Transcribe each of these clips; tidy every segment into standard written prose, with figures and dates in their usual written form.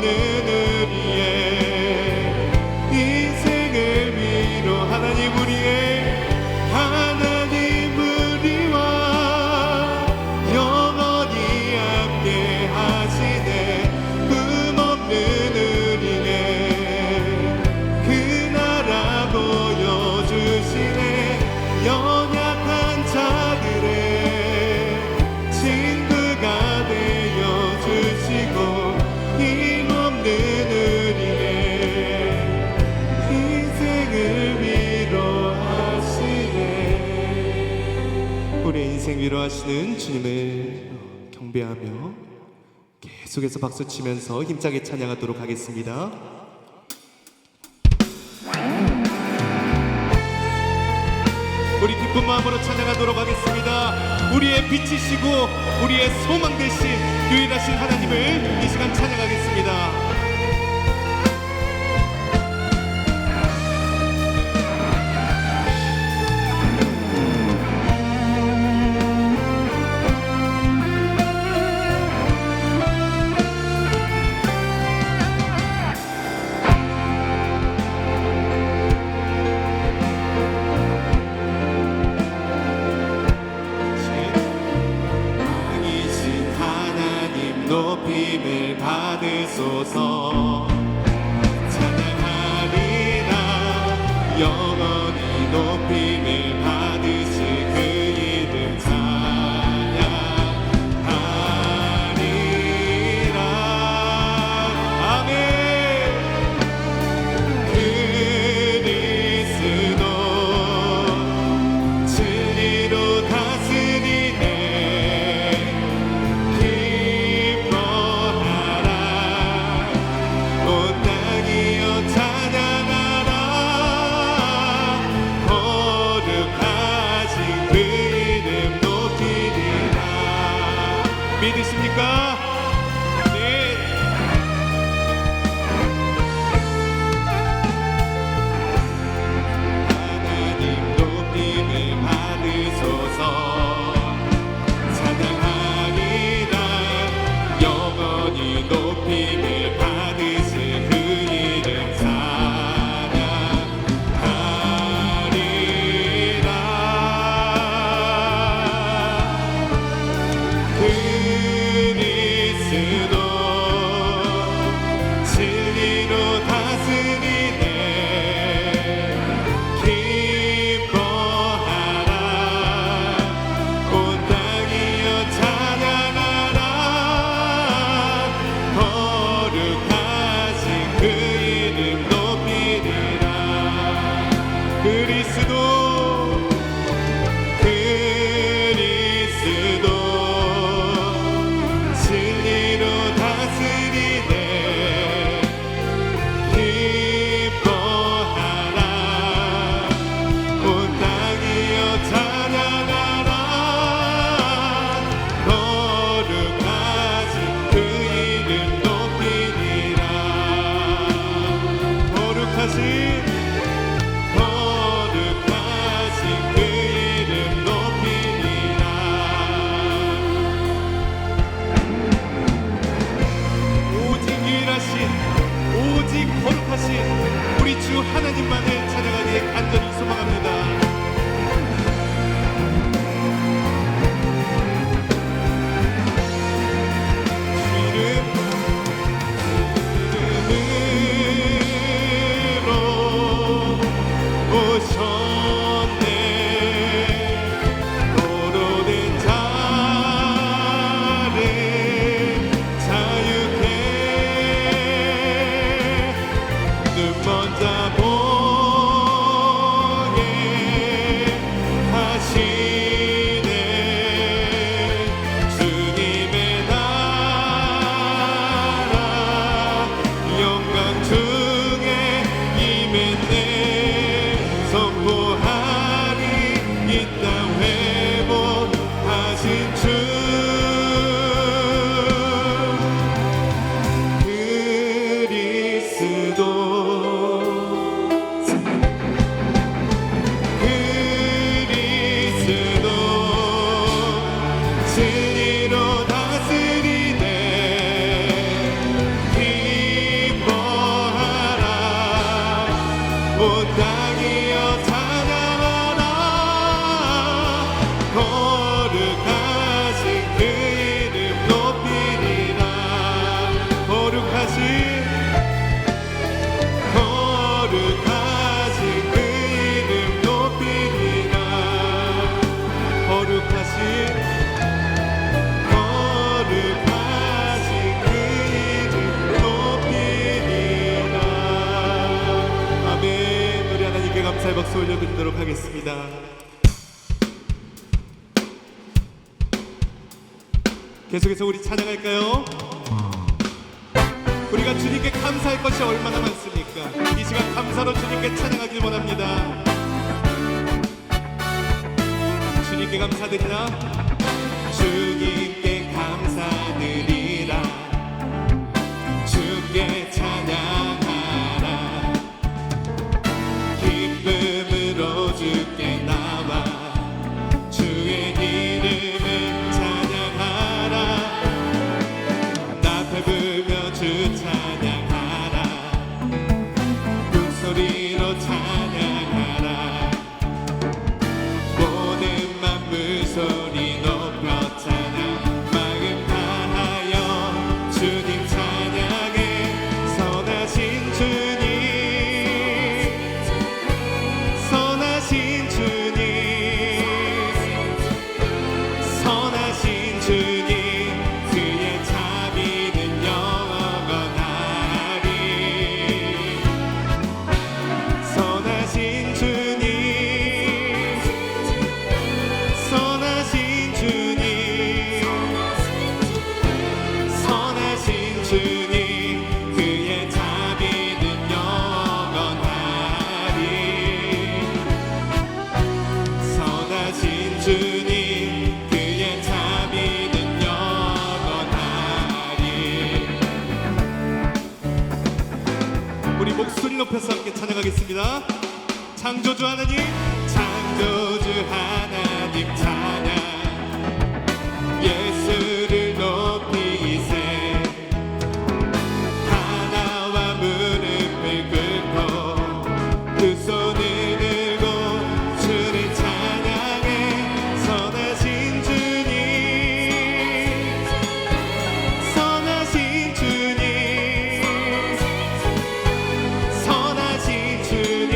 힘없는 우리의 인생을 위로 하나님 우리의 하나님 우리와 영원히 함께 하시네. 흠없는 우리의 그 나라 보여주시네. 연약한 자들의 친구가 되어주시고 힘없는 우리의 인생을 위로하시네. 우리의 인생 위로하시는 주님을 경배하며 계속해서 박수치면서 힘차게 찬양하도록 하겠습니다. 우리 기쁜 마음으로 찬양하도록 하겠습니다. 우리의 빛이시고 우리의 소망 되신 유일하신 하나님을 이 시간 찬양하겠습니다. 높임을 받으소서. 찬양하리라. 영원히 높임을 받으실 그 이름 찬양하리라. 아멘. 그리스도 진리로 다스리네. 믿으십니까? 네. 하나님 높임을 받으소서. 찬양하리라. 영원히 높임을 받으실 그 이름 찬양하리라. 그리스도 진리로 다스리네. 기뻐하라. 온 땅이여 찬양하라. 거룩하신 그 이름 높이리라. 그리스도 진리로 다스리네. 기뻐하라. 온 땅이여 찬양하라. 거룩하신 그 이름 높이리라. 거룩하신 그 이름 높이리라. 오직 거룩하신 우리 주 하나님만을 찬양하기에 간절히 소망합니다. 이름으로 오셨네. 포로된 자를 자유케 눈먼 자 보게 땅이여 찬양하라. 거룩하신 그 이름 높이리라. 거룩하신 그 이름 높이리라. 거룩하신 그 이름 높이리라. 아멘. 우리 하나님께 감사의 박수 올려드리도록 하겠습니다. 계속해서 우리 찬양할까요? 우리가 주님께 감사할 것이 얼마나 많습니까? 이 시간 감사로 주님께 찬양하길 원합니다. 주님께 감사드리라. 주님께 감사드리라. 주께 찬양하라. 기쁨으로 주께 나와 주의 이름을 찬양하라. 나팔 불며 주 찬양하라. 북소리로 찬양하라. 모든 만물 소리 높여 찬양. 마음 다하여 주님 찬양해. 선하신 주님, 선하신 주님, 선하신 주님, 그의 자비는 영원하리. 선하신 주님, 선하신 주님, 선하신 주님, 그의 자비는 영원하리. 선하신 주님, 그의 자비는 영원하리. 우리 목소리 높여서 함께 찬양하겠습니다. 창조주 하나님, 창조주 하나님 찬양. 예수를 높이세. 하나와 무릎을 꿇고 두 손을 들고 주를 찬양해. 선하신 주님, 선하신 주님, 선하신 주님,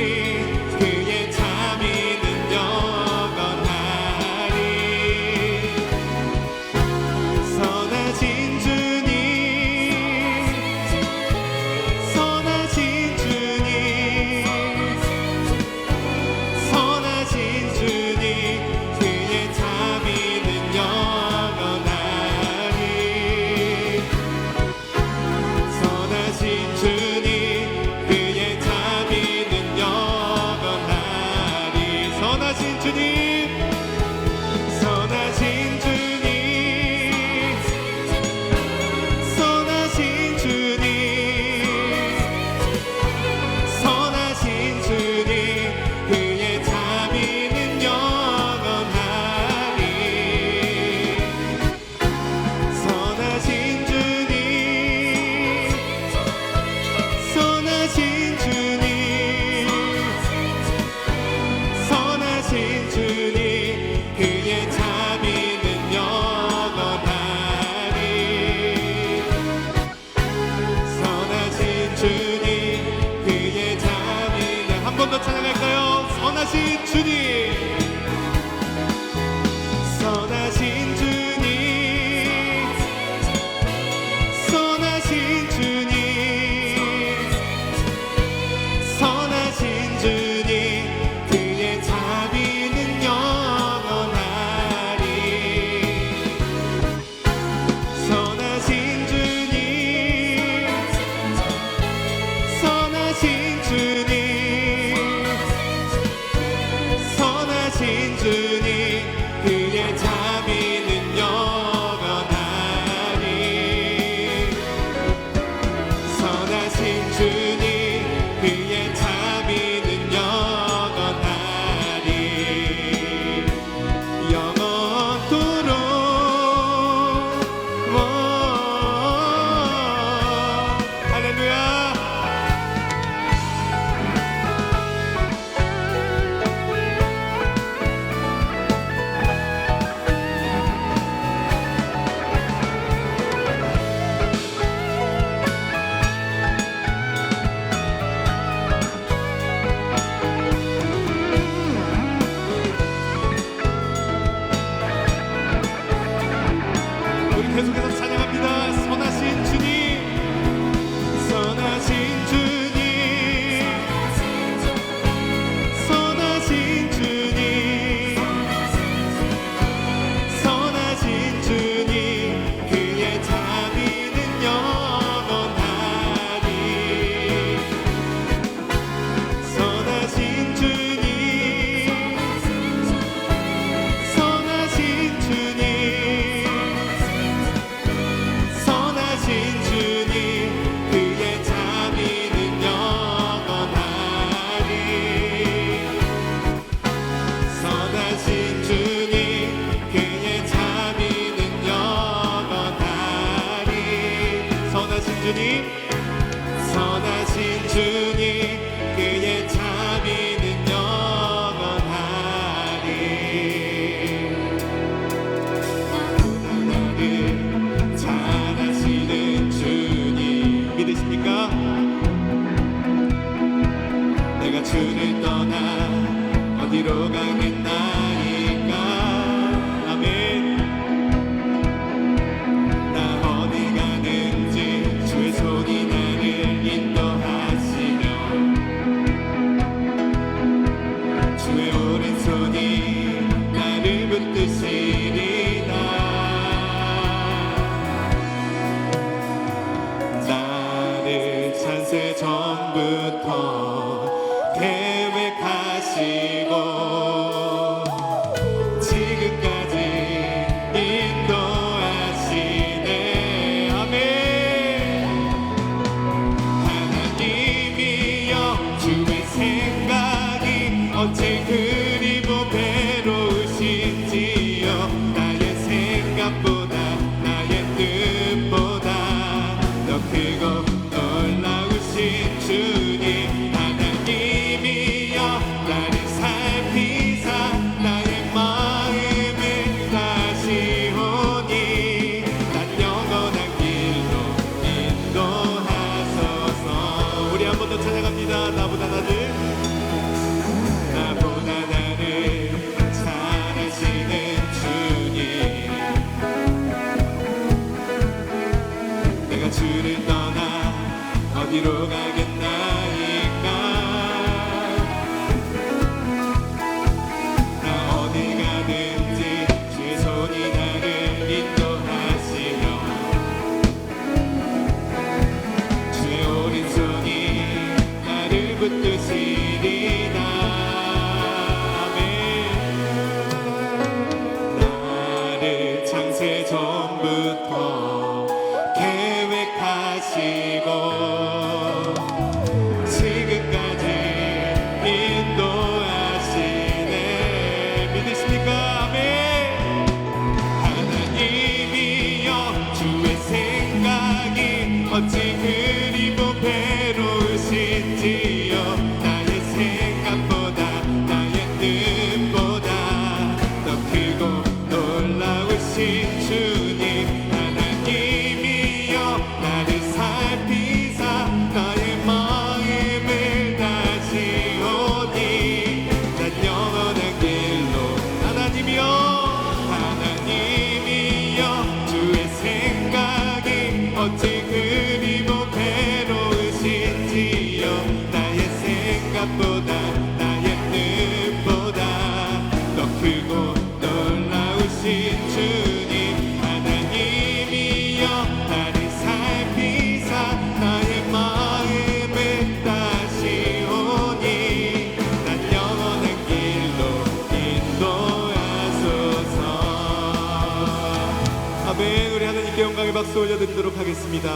그의 자비는 영원하리. 선하신 주님, 선하신 주님, 선하신 주님, 그의 자비는 영원하리. 선하신 주님, 그의 자비는 영원하리. 선하신 주님, 선하신 주님, 선하신 주님, 선하신 주님, 그의 자비는 영원하리. 선하신 주님, 선하신 주님, 선하신 주님, 그의 자비는 영원하리. 선하신 주님, 그의 자비는. 한 번 더 찬양할까요? 선하신 주님, 선하신 주님, 선하신 주님, 선하신 주님, 그의 자비는 영원하리. 선하신 주님, 주님 그의 자비는 영원하리. 나를 잘하시는 주님 믿으십니까? 내가 주를 떠나 어디로 가겠나이까. 아멘. 나 어디 가는지 주의 손이 나를 인도하시며 주의 오른손이 나를 붙드시리다. 나를 창세 전부터 계획하시고 지금까지 인도하시네. 아멘. 하나님이여 주의 생각이 어찌 그리고 배로우신지요. 나의 생각보다 나의 뜻보다 더 크고 놀라우신 주님. 하나님이여 나를 살피사 나의 마음을 다시오니 난 영원한 길로 인도하소서. 우리 한 번 더 찬양합니다. 나보다 나를 잘하시는 주님. 내가 주를 떠나 어디로 가겠나이까. 나 어디 가든지 주의 손이 나를 인도하시며 주의 오른손이 나를 붙드시리다. 아멘. 나를 창세 전부터 계획하시고 지금까지 인도하시네. 믿으십니까? 아멘. 하나님이여 주의 생각이 어찌 그리고 배로우신지요. 나의 생각보다 나의 뜻보다 더 크고 놀라우신 주님. 하나님이여 나를 살피사 나의 마음을 다시오니 난 영원한 길로. 하나님이여 하나님이여 주의 생각이 어찌 그리고 배로우신지요. 나의 생각보다 나의 뜻보다 더 크고 놀라우신 주님. 하나님이여 나를 살피사 나의 마음을 다시오니 난 영원한 길로 인도하소서. 아멘. 우리 하나님께 영광의 박수 올려드리도록 하겠습니다.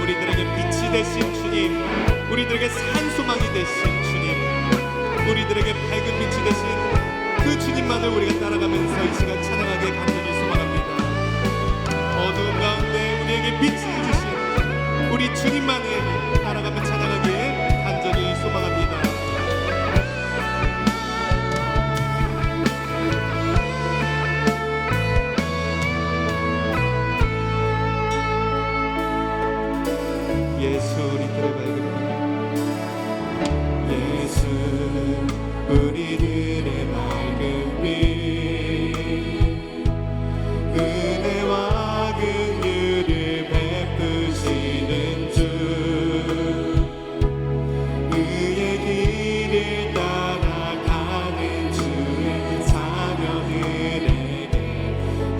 우리들에게 빛이 되신 주님, 우리들에게 산소망이 되신 주님, 우리들에게 밝은 빛이 되신 그 주님만을 우리가 따라가면서 이 시간 찬양하게 간절히 소망합니다. 어두운 가운데 우리에게 빛을 주신 우리 주님만을 따라가며 찬양하기에 간절히 소망합니다. 예수 우리들의 밝은 빛, 예수 우리들의 밝은 빛, 은혜와 긍휼을 베푸시는 주, 그의 길을 따라가는 주의 자녀들에게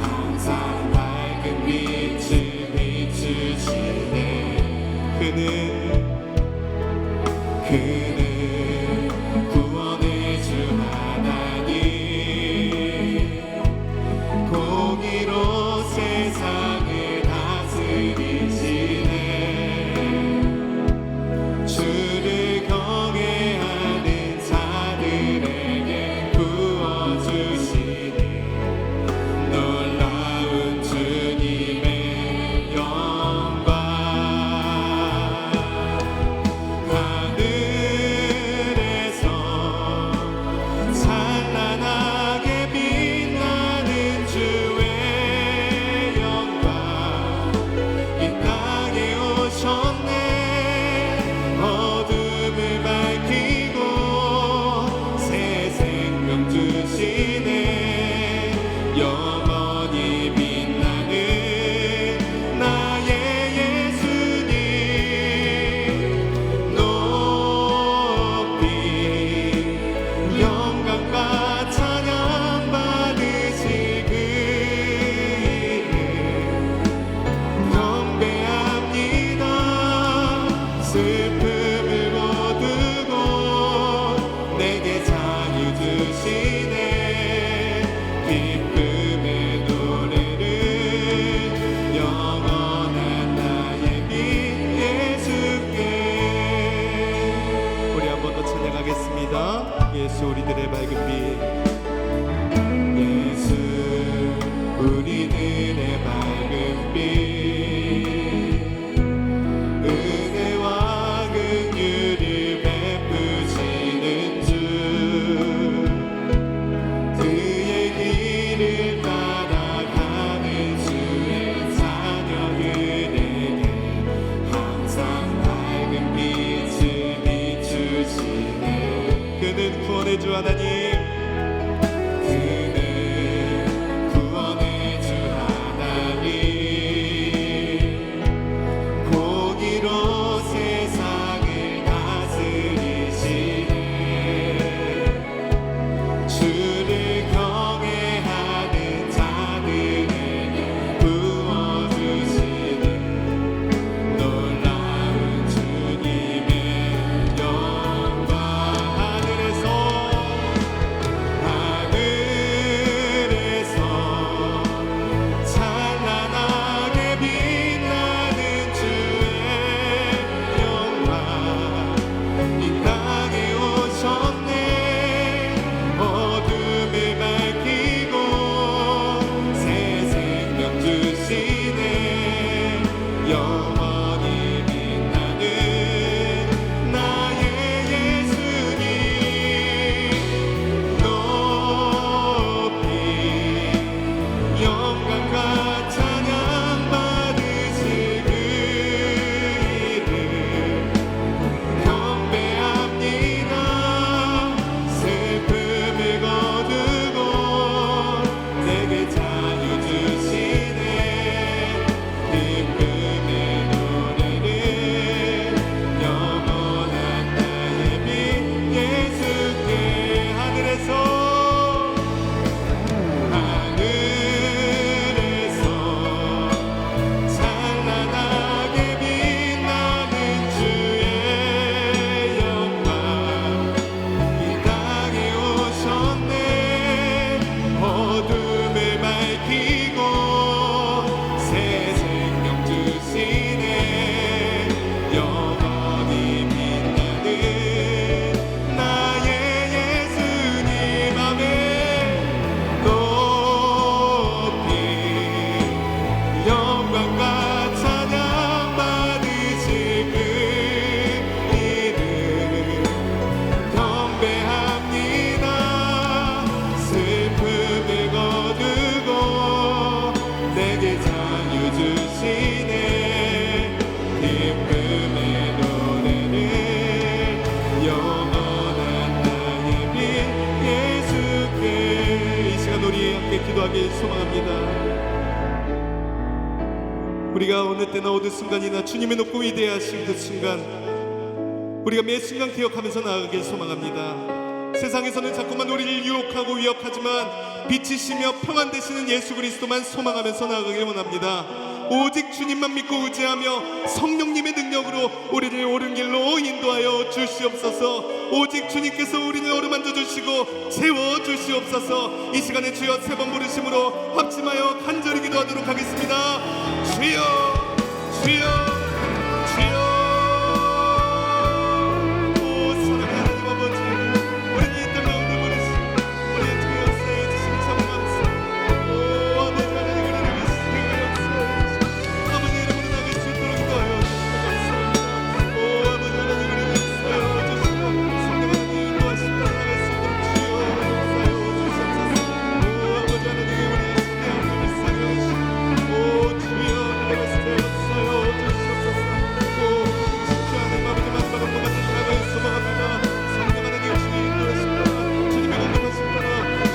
항상 밝은 빛을 비추시네. 그는 구원의 주 하나님, 공의로 세상을 다스리시네. 주를 경외하는 자들에게 부어주시니 놀라운 주님의 주시옵소서. 우리들의 밝은 빛 예수, 우리들의 밝은 빛, 은혜와 긍휼을 베푸시는 주, 그의 길을 따라가는 주의 자녀들에게 항상 밝은 빛을 비추시네. 그는 구원의 주 하나님, 기도하길 소망합니다. 우리가 어느 때나 어느 순간이나 주님의 높고 위대하신 그 순간, 우리가 매 순간 기억하면서 나아가길 소망합니다. 세상에서는 자꾸만 우리를 유혹하고 위협하지만 빛이시며 평안 되시는 예수 그리스도만 소망하면서 나아가길 원합니다. 오직 주님만 믿고 의지하며 성령님의 능력으로 우리를 옳은 길로 인도하여 주시옵소서. 오직 주님께서 우리를 어루만져 주시고 채워 주시옵소서. 이 시간에 주여 세 번 부르심으로 합심하여 간절히 기도하도록 하겠습니다. 주여, 주여, 주여. 오 사랑하는 하나님 아버지, 우리는 이 땅 가운데 보내신 우리의 주 역사에 주신 참 감사합니다. 오 아버지 하나님, 우리를 위하여 역사해 주시옵소서. 아버지 이름으로 나갈 수 있도록 기도하여 주시옵소서. 감사합니다. 오 아버지 하나님, 우리를 역사하여 주시고 성령 하나님 인도하시며 나갈 수 있도록 주여 역사하여 주시옵소서. 오 아버지 하나님, 우리의 신뢰함을 역사하여 주시고 오 주여 역사하여 주시옵소서. 오 진주하는 아버지 만바로 같은 나갈 소망합니다. 성령 하나님 주의 인도하십니다. 주님의 공급하십니다.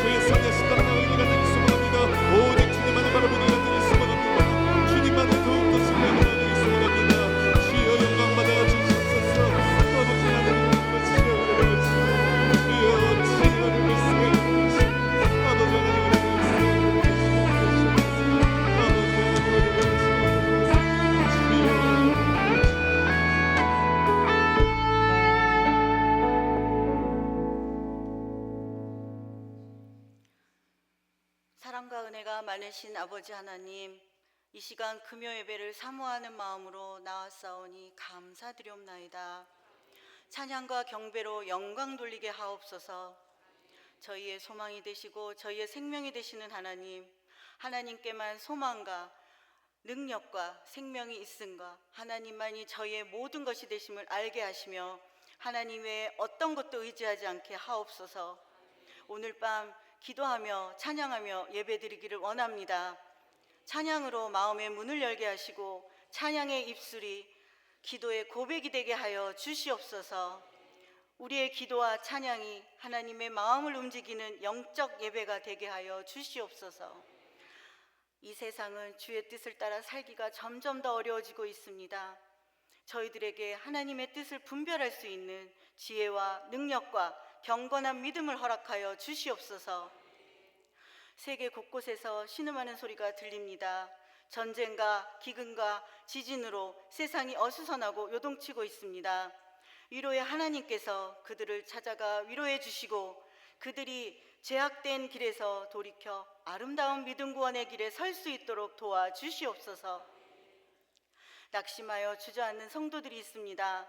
주의 선하십니다. 나가기 같은 소망합니다. 오직 주님만을 바라보는 같은 소망합니다. 주님만을 더욱더 신뢰하는 나가기 소망합니다. 주여 영광 받아 주시옵소서. 아버지 하나님 치료를 주시고 주여 치료를 주시고 아버지 하나님 우리를 주시옵소서. 아버지 하나님 우리를 사랑과 은혜가 많으신 아버지 하나님, 이 시간 금요 예배를 사모하는 마음으로 나왔사오니 감사드리옵나이다. 찬양과 경배로 영광 돌리게 하옵소서. 저희의 소망이 되시고 저희의 생명이 되시는 하나님, 하나님께만 소망과 능력과 생명이 있음과 하나님만이 저희의 모든 것이 되심을 알게 하시며 하나님 외에 어떤 것도 의지하지 않게 하옵소서. 오늘 밤 기도하며 찬양하며 예배드리기를 원합니다. 찬양으로 마음의 문을 열게 하시고 찬양의 입술이 기도의 고백이 되게 하여 주시옵소서. 우리의 기도와 찬양이 하나님의 마음을 움직이는 영적 예배가 되게 하여 주시옵소서. 이 세상은 주의 뜻을 따라 살기가 점점 더 어려워지고 있습니다. 저희들에게 하나님의 뜻을 분별할 수 있는 지혜와 능력과 경건한 믿음을 허락하여 주시옵소서. 세계 곳곳에서 신음하는 소리가 들립니다. 전쟁과 기근과 지진으로 세상이 어수선하고 요동치고 있습니다. 위로의 하나님께서 그들을 찾아가 위로해 주시고 그들이 죄악된 길에서 돌이켜 아름다운 믿음 구원의 길에 설 수 있도록 도와주시옵소서. 낙심하여 주저앉는 성도들이 있습니다.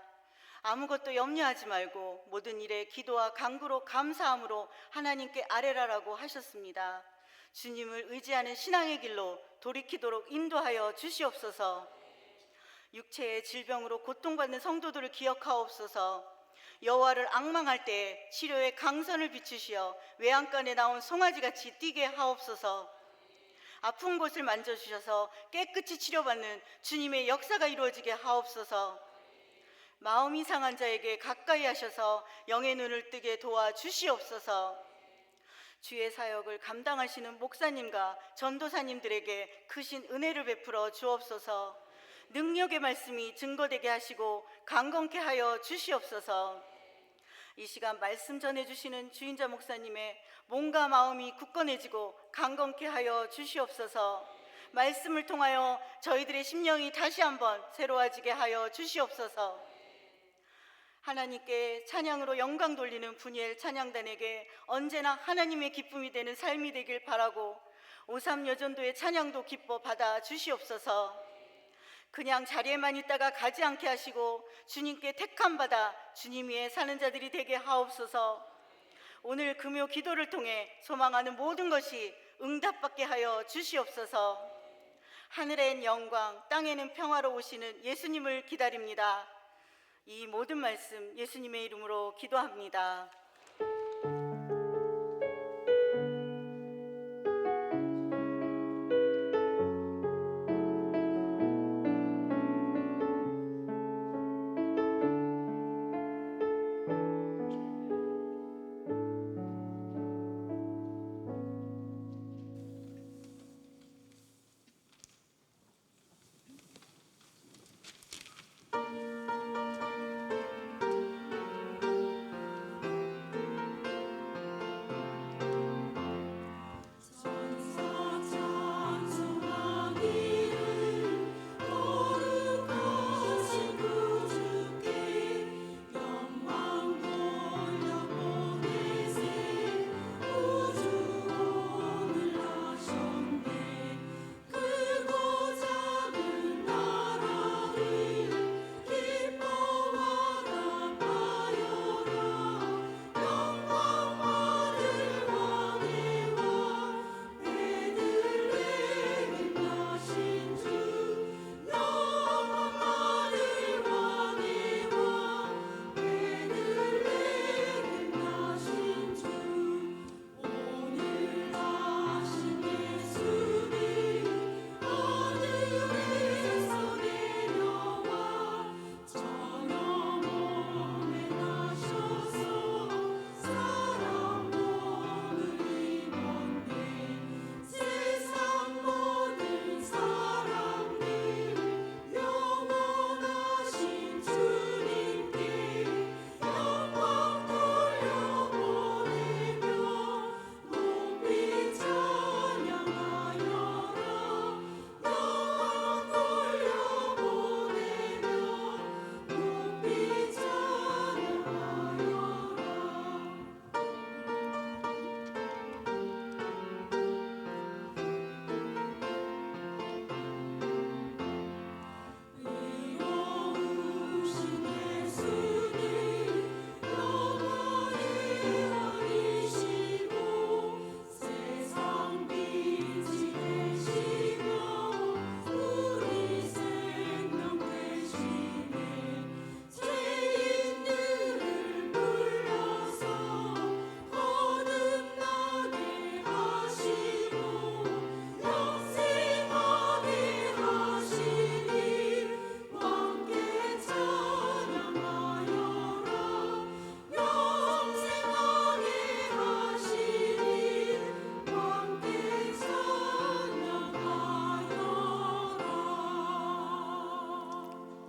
아무것도 염려하지 말고 모든 일에 기도와 간구로 감사함으로 하나님께 아뢰라라고 하셨습니다. 주님을 의지하는 신앙의 길로 돌이키도록 인도하여 주시옵소서. 육체의 질병으로 고통받는 성도들을 기억하옵소서. 여호와를 앙망할 때 치료의 강선을 비추시어 외양간에 나온 송아지같이 뛰게 하옵소서. 아픈 곳을 만져주셔서 깨끗이 치료받는 주님의 역사가 이루어지게 하옵소서. 마음이 상한 자에게 가까이 하셔서 영의 눈을 뜨게 도와주시옵소서. 주의 사역을 감당하시는 목사님과 전도사님들에게 크신 은혜를 베풀어 주옵소서. 능력의 말씀이 증거되게 하시고 강건케 하여 주시옵소서. 이 시간 말씀 전해주시는 주인자 목사님의 몸과 마음이 굳건해지고 강건케 하여 주시옵소서. 말씀을 통하여 저희들의 심령이 다시 한번 새로워지게 하여 주시옵소서. 하나님께 찬양으로 영광 돌리는 분이엘 찬양단에게 언제나 하나님의 기쁨이 되는 삶이 되길 바라고 오삼 여전도의 찬양도 기뻐 받아 주시옵소서. 그냥 자리에만 있다가 가지 않게 하시고 주님께 택함받아 주님 위에 사는 자들이 되게 하옵소서. 오늘 금요 기도를 통해 소망하는 모든 것이 응답받게 하여 주시옵소서. 하늘엔 영광, 땅에는 평화로 오시는 예수님을 기다립니다. 이 모든 말씀 예수님의 이름으로 기도합니다.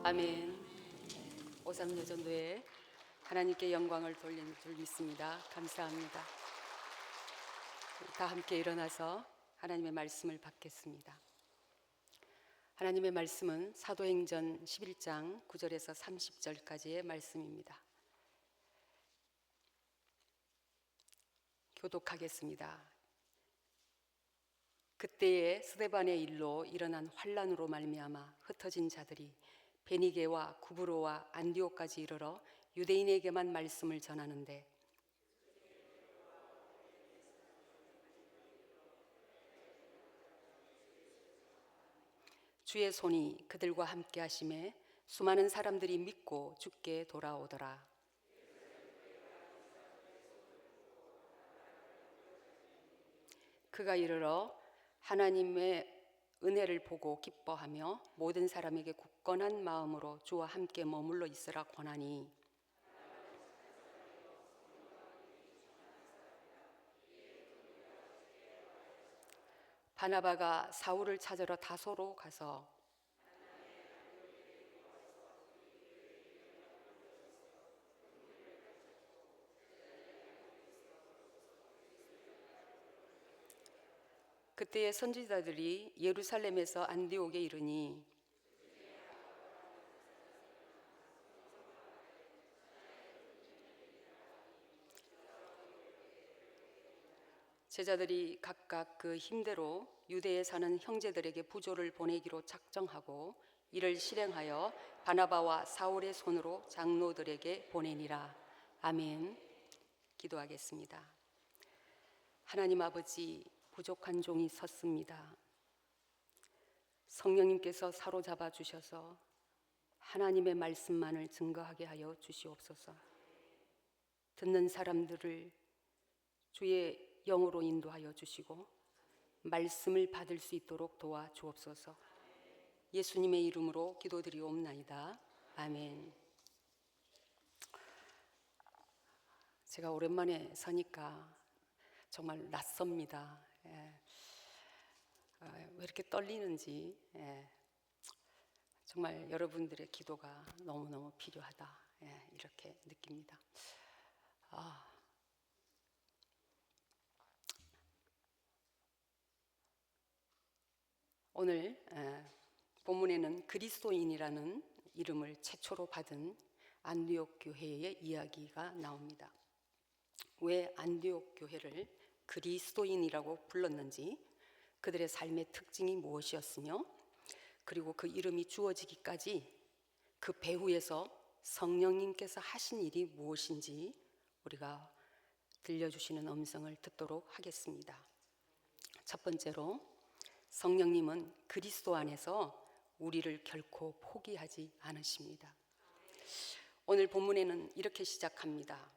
아멘. 오삼여전도회 하나님께 영광을 돌린 줄 믿습니다. 감사합니다. 다 함께 일어나서 하나님의 말씀을 받겠습니다. 하나님의 말씀은 사도행전 11장 9절에서 30절까지의 말씀입니다. 교독하겠습니다. 그때에 스데반의 일로 일어난 환란으로 말미암아 흩어진 자들이 베니게와 구브로와 안디옥까지 이르러 유대인에게만 말씀을 전하는데 주의 손이 그들과 함께 하심에 수많은 사람들이 믿고 주께 돌아오더라. 그가 이르러 하나님의 은혜를 보고 기뻐하며 모든 사람에게 굳건한 마음으로 주와 함께 머물러 있으라 권하니 바나바가 사울을 찾으러 다소로 가서 그때의 선지자들이 예루살렘에서 안디옥에 이르니 제자들이 각각 그 힘대로 유대에 사는 형제들에게 부조를 보내기로 작정하고 이를 실행하여 바나바와 사울의 손으로 장로들에게 보내니라. 아멘. 기도하겠습니다. 하나님 아버지, 부족한 종이 섰습니다. 성령님께서 사로잡아 주셔서 하나님의 말씀만을 증거하게 하여 주시옵소서. 듣는 사람들을 주의 영으로 인도하여 주시고 말씀을 받을 수 있도록 도와 주옵소서. 예수님의 이름으로 기도드리옵나이다. 아멘. 제가 오랜만에 서니까 정말 낯섭니다. 왜 이렇게 떨리는지 정말 여러분들의 기도가 너무너무 필요하다 이렇게 느낍니다. 오늘 본문에는 그리스도인이라는 이름을 최초로 받은 안디옥 교회의 이야기가 나옵니다. 왜 안디옥 교회를 그리스도인이라고 불렀는지, 그들의 삶의 특징이 무엇이었으며, 그리고 그 이름이 주어지기까지 그 배후에서 성령님께서 하신 일이 무엇인지 우리가 들려주시는 음성을 듣도록 하겠습니다. 첫 번째로, 성령님은 그리스도 안에서 우리를 결코 포기하지 않으십니다. 오늘 본문에는 이렇게 시작합니다.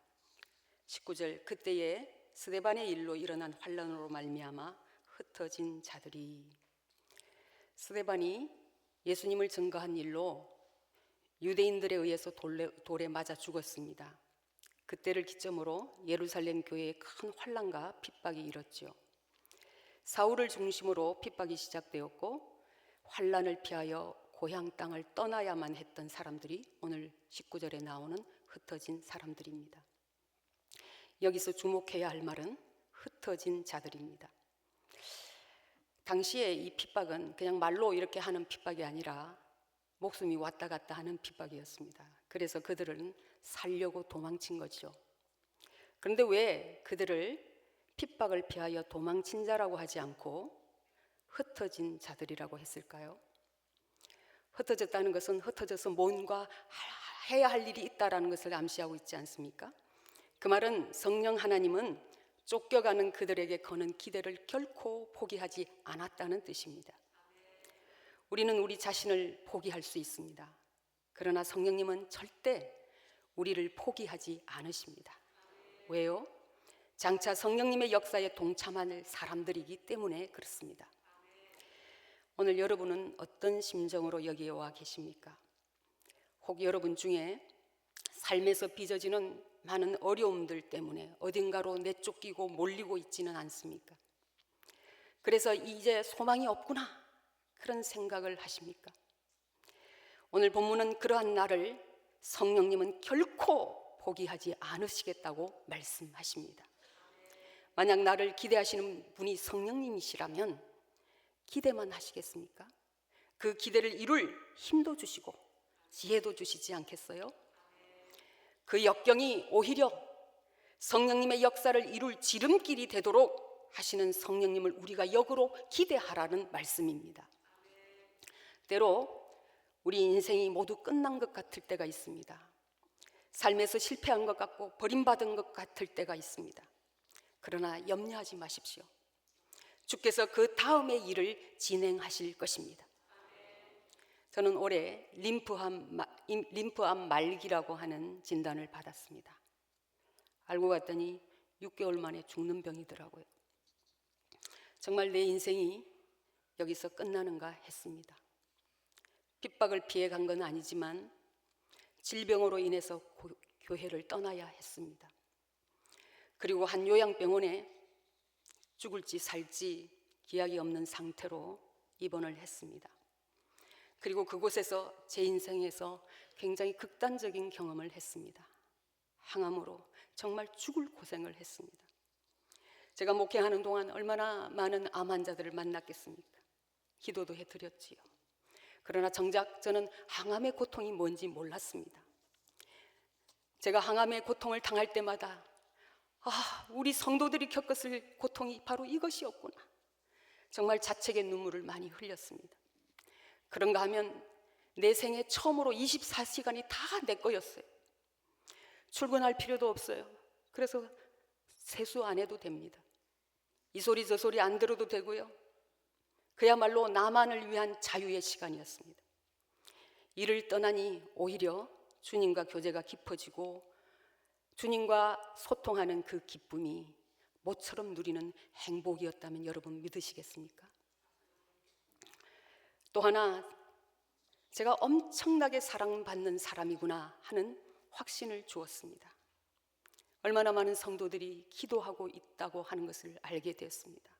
19절, 그때에 스데반의 일로 일어난 환란으로 말미암아 흩어진 자들이. 스데반이 예수님을 증거한 일로 유대인들에 의해서 돌에 맞아 죽었습니다. 그때를 기점으로 예루살렘 교회에 큰 환란과 핍박이 일었죠. 사울을 중심으로 핍박이 시작되었고 환란을 피하여 고향 땅을 떠나야만 했던 사람들이 오늘 19절에 나오는 흩어진 사람들입니다. 여기서 주목해야 할 말은 흩어진 자들입니다. 당시에 이 핍박은 그냥 말로 이렇게 하는 핍박이 아니라 목숨이 왔다 갔다 하는 핍박이었습니다. 그래서 그들은 살려고 도망친 거죠. 그런데 왜 그들을 핍박을 피하여 도망친 자라고 하지 않고 흩어진 자들이라고 했을까요? 흩어졌다는 것은 흩어져서 뭔가 해야 할 일이 있다라는 것을 암시하고 있지 않습니까? 그 말은 성령 하나님은 쫓겨가는 그들에게 거는 기대를 결코 포기하지 않았다는 뜻입니다. 우리는 우리 자신을 포기할 수 있습니다. 그러나 성령님은 절대 우리를 포기하지 않으십니다. 왜요? 장차 성령님의 역사에 동참할 사람들이기 때문에 그렇습니다. 오늘 여러분은 어떤 심정으로 여기에 와 계십니까? 혹 여러분 중에 삶에서 빚어지는 많은 어려움들 때문에 어딘가로 내쫓기고 몰리고 있지는 않습니까? 그래서 이제 소망이 없구나 그런 생각을 하십니까? 오늘 본문은 그러한 나를 성령님은 결코 포기하지 않으시겠다고 말씀하십니다. 만약 나를 기대하시는 분이 성령님이시라면 기대만 하시겠습니까? 그 기대를 이룰 힘도 주시고 지혜도 주시지 않겠어요? 그 역경이 오히려 성령님의 역사를 이룰 지름길이 되도록 하시는 성령님을 우리가 역으로 기대하라는 말씀입니다. 때로 우리 인생이 모두 끝난 것 같을 때가 있습니다. 삶에서 실패한 것 같고 버림받은 것 같을 때가 있습니다. 그러나 염려하지 마십시오. 주께서 그 다음의 일을 진행하실 것입니다. 저는 올해 림프암 말기라고 하는 진단을 받았습니다. 알고 봤더니 6개월 만에 죽는 병이더라고요. 정말 내 인생이 여기서 끝나는가 했습니다. 핍박을 피해 간 건 아니지만 질병으로 인해서 교회를 떠나야 했습니다. 그리고 한 요양병원에 죽을지 살지 기약이 없는 상태로 입원을 했습니다. 그리고 그곳에서 제 인생에서 굉장히 극단적인 경험을 했습니다. 항암으로 정말 죽을 고생을 했습니다. 제가 목회하는 동안 얼마나 많은 암 환자들을 만났겠습니까? 기도도 해드렸지요. 그러나 정작 저는 항암의 고통이 뭔지 몰랐습니다. 제가 항암의 고통을 당할 때마다 우리 성도들이 겪었을 고통이 바로 이것이었구나. 정말 자책의 눈물을 많이 흘렸습니다. 그런가 하면 내 생애 처음으로 24시간이 다 내 거였어요. 출근할 필요도 없어요. 그래서 세수 안 해도 됩니다. 이 소리 저 소리 안 들어도 되고요. 그야말로 나만을 위한 자유의 시간이었습니다. 이를 떠나니 오히려 주님과 교제가 깊어지고 주님과 소통하는 그 기쁨이 모처럼 누리는 행복이었다면 여러분 믿으시겠습니까? 또 하나, 제가 엄청나게 사랑받는 사람이구나 하는 확신을 주었습니다. 얼마나 많은 성도들이 기도하고 있다고 하는 것을 알게 되었습니다.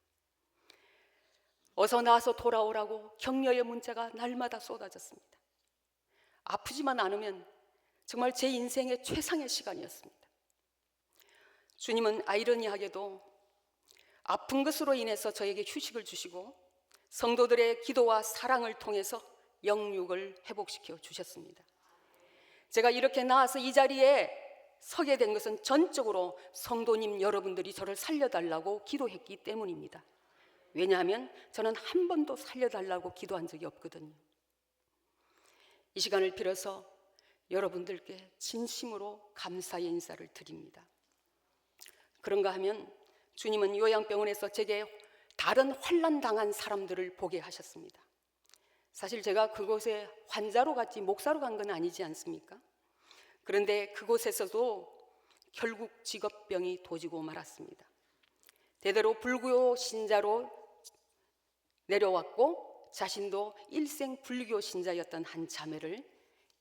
어서 나와서 돌아오라고 격려의 문자가 날마다 쏟아졌습니다. 아프지만 않으면 정말 제 인생의 최상의 시간이었습니다. 주님은 아이러니하게도 아픈 것으로 인해서 저에게 휴식을 주시고 성도들의 기도와 사랑을 통해서 영육을 회복시켜 주셨습니다. 제가 이렇게 나와서 이 자리에 서게 된 것은 전적으로 성도님 여러분들이 저를 살려달라고 기도했기 때문입니다. 왜냐하면 저는 한 번도 살려달라고 기도한 적이 없거든요. 이 시간을 빌어서 여러분들께 진심으로 감사의 인사를 드립니다. 그런가 하면 주님은 요양병원에서 제게 다른 환난 당한 사람들을 보게 하셨습니다. 사실 제가 그곳에 환자로 갔지 목사로 간 건 아니지 않습니까? 그런데 그곳에서도 결국 직업병이 도지고 말았습니다. 대대로 불교 신자로 내려왔고 자신도 일생 불교 신자였던 한 자매를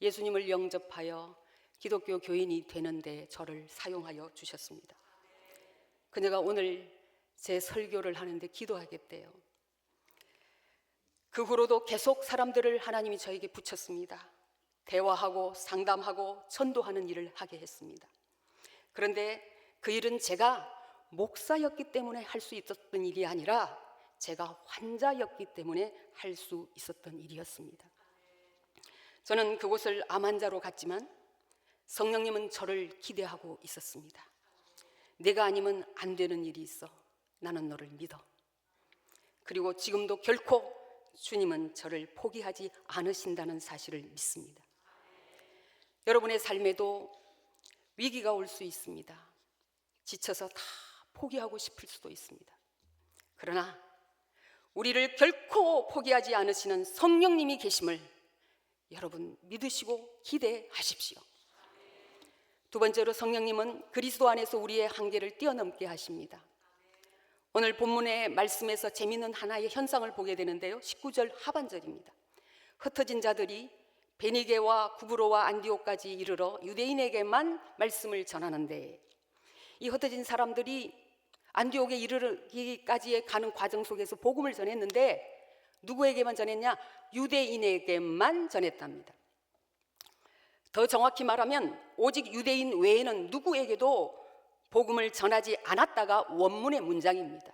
예수님을 영접하여 기독교 교인이 되는데 저를 사용하여 주셨습니다. 그녀가 오늘 제 설교를 하는데 기도하겠대요. 그 후로도 계속 사람들을 하나님이 저에게 붙였습니다. 대화하고 상담하고 전도하는 일을 하게 했습니다. 그런데 그 일은 제가 목사였기 때문에 할 수 있었던 일이 아니라 제가 환자였기 때문에 할 수 있었던 일이었습니다. 저는 그곳을 암 환자로 갔지만 성령님은 저를 기대하고 있었습니다. 내가 아니면 안 되는 일이 있어. 나는 너를 믿어. 그리고 지금도 결코 주님은 저를 포기하지 않으신다는 사실을 믿습니다. 여러분의 삶에도 위기가 올 수 있습니다. 지쳐서 다 포기하고 싶을 수도 있습니다. 그러나 우리를 결코 포기하지 않으시는 성령님이 계심을 여러분 믿으시고 기대하십시오. 두 번째로 성령님은 그리스도 안에서 우리의 한계를 뛰어넘게 하십니다. 오늘 본문의 말씀에서 재미있는 하나의 현상을 보게 되는데요. 19절 하반절입니다. 흩어진 자들이 베니게와 구브로와 안디옥까지 이르러 유대인에게만 말씀을 전하는데, 이 흩어진 사람들이 안디옥에 이르기까지의 가는 과정 속에서 복음을 전했는데 누구에게만 전했냐? 유대인에게만 전했답니다. 더 정확히 말하면 오직 유대인 외에는 누구에게도 복음을 전하지 않았다가 원문의 문장입니다.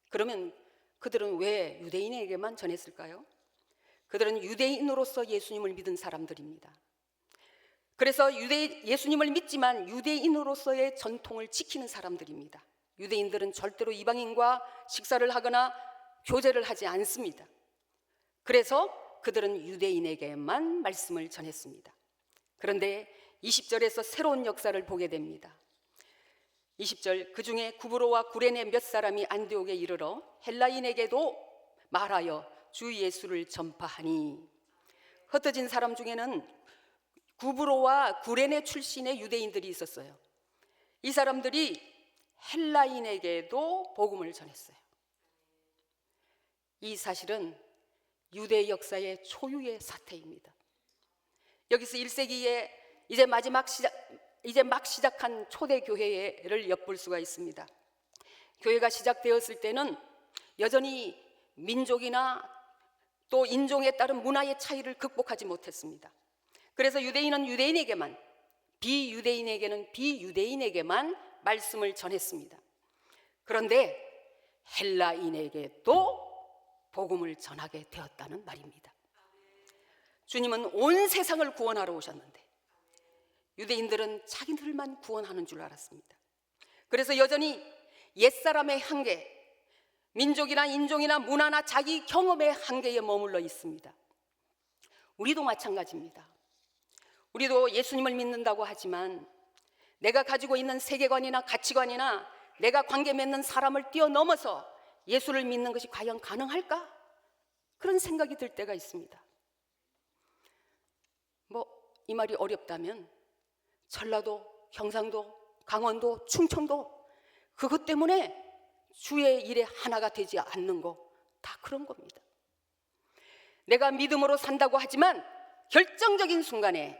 그러면 그들은 왜 유대인에게만 전했을까요? 그들은 유대인으로서 예수님을 믿은 사람들입니다. 그래서 예수님을 믿지만 유대인으로서의 전통을 지키는 사람들입니다. 유대인들은 절대로 이방인과 식사를 하거나 교제를 하지 않습니다. 그래서 그들은 유대인에게만 말씀을 전했습니다. 그런데 20절에서 새로운 역사를 보게 됩니다. 20절, 그 중에 구브로와 구레네 몇 사람이 안디옥에 이르러 헬라인에게도 말하여 주 예수를 전파하니, 흩어진 사람 중에는 구브로와 구레네 출신의 유대인들이 있었어요. 이 사람들이 헬라인에게도 복음을 전했어요. 이 사실은 유대 역사의 초유의 사태입니다. 여기서 1세기에 이제 막 시작한 초대교회를 엿볼 수가 있습니다. 교회가 시작되었을 때는 여전히 민족이나 또 인종에 따른 문화의 차이를 극복하지 못했습니다. 그래서 유대인은 유대인에게만, 비유대인에게는 비유대인에게만 말씀을 전했습니다. 그런데 헬라인에게도 복음을 전하게 되었다는 말입니다. 주님은 온 세상을 구원하러 오셨는데 유대인들은 자기들만 구원하는 줄 알았습니다. 그래서 여전히 옛사람의 한계, 민족이나 인종이나 문화나 자기 경험의 한계에 머물러 있습니다. 우리도 마찬가지입니다. 우리도 예수님을 믿는다고 하지만 내가 가지고 있는 세계관이나 가치관이나 내가 관계 맺는 사람을 뛰어넘어서 예수를 믿는 것이 과연 가능할까? 그런 생각이 들 때가 있습니다. 이 말이 어렵다면 전라도, 경상도, 강원도, 충청도, 그것 때문에 주의 일에 하나가 되지 않는 거 다 그런 겁니다. 내가 믿음으로 산다고 하지만 결정적인 순간에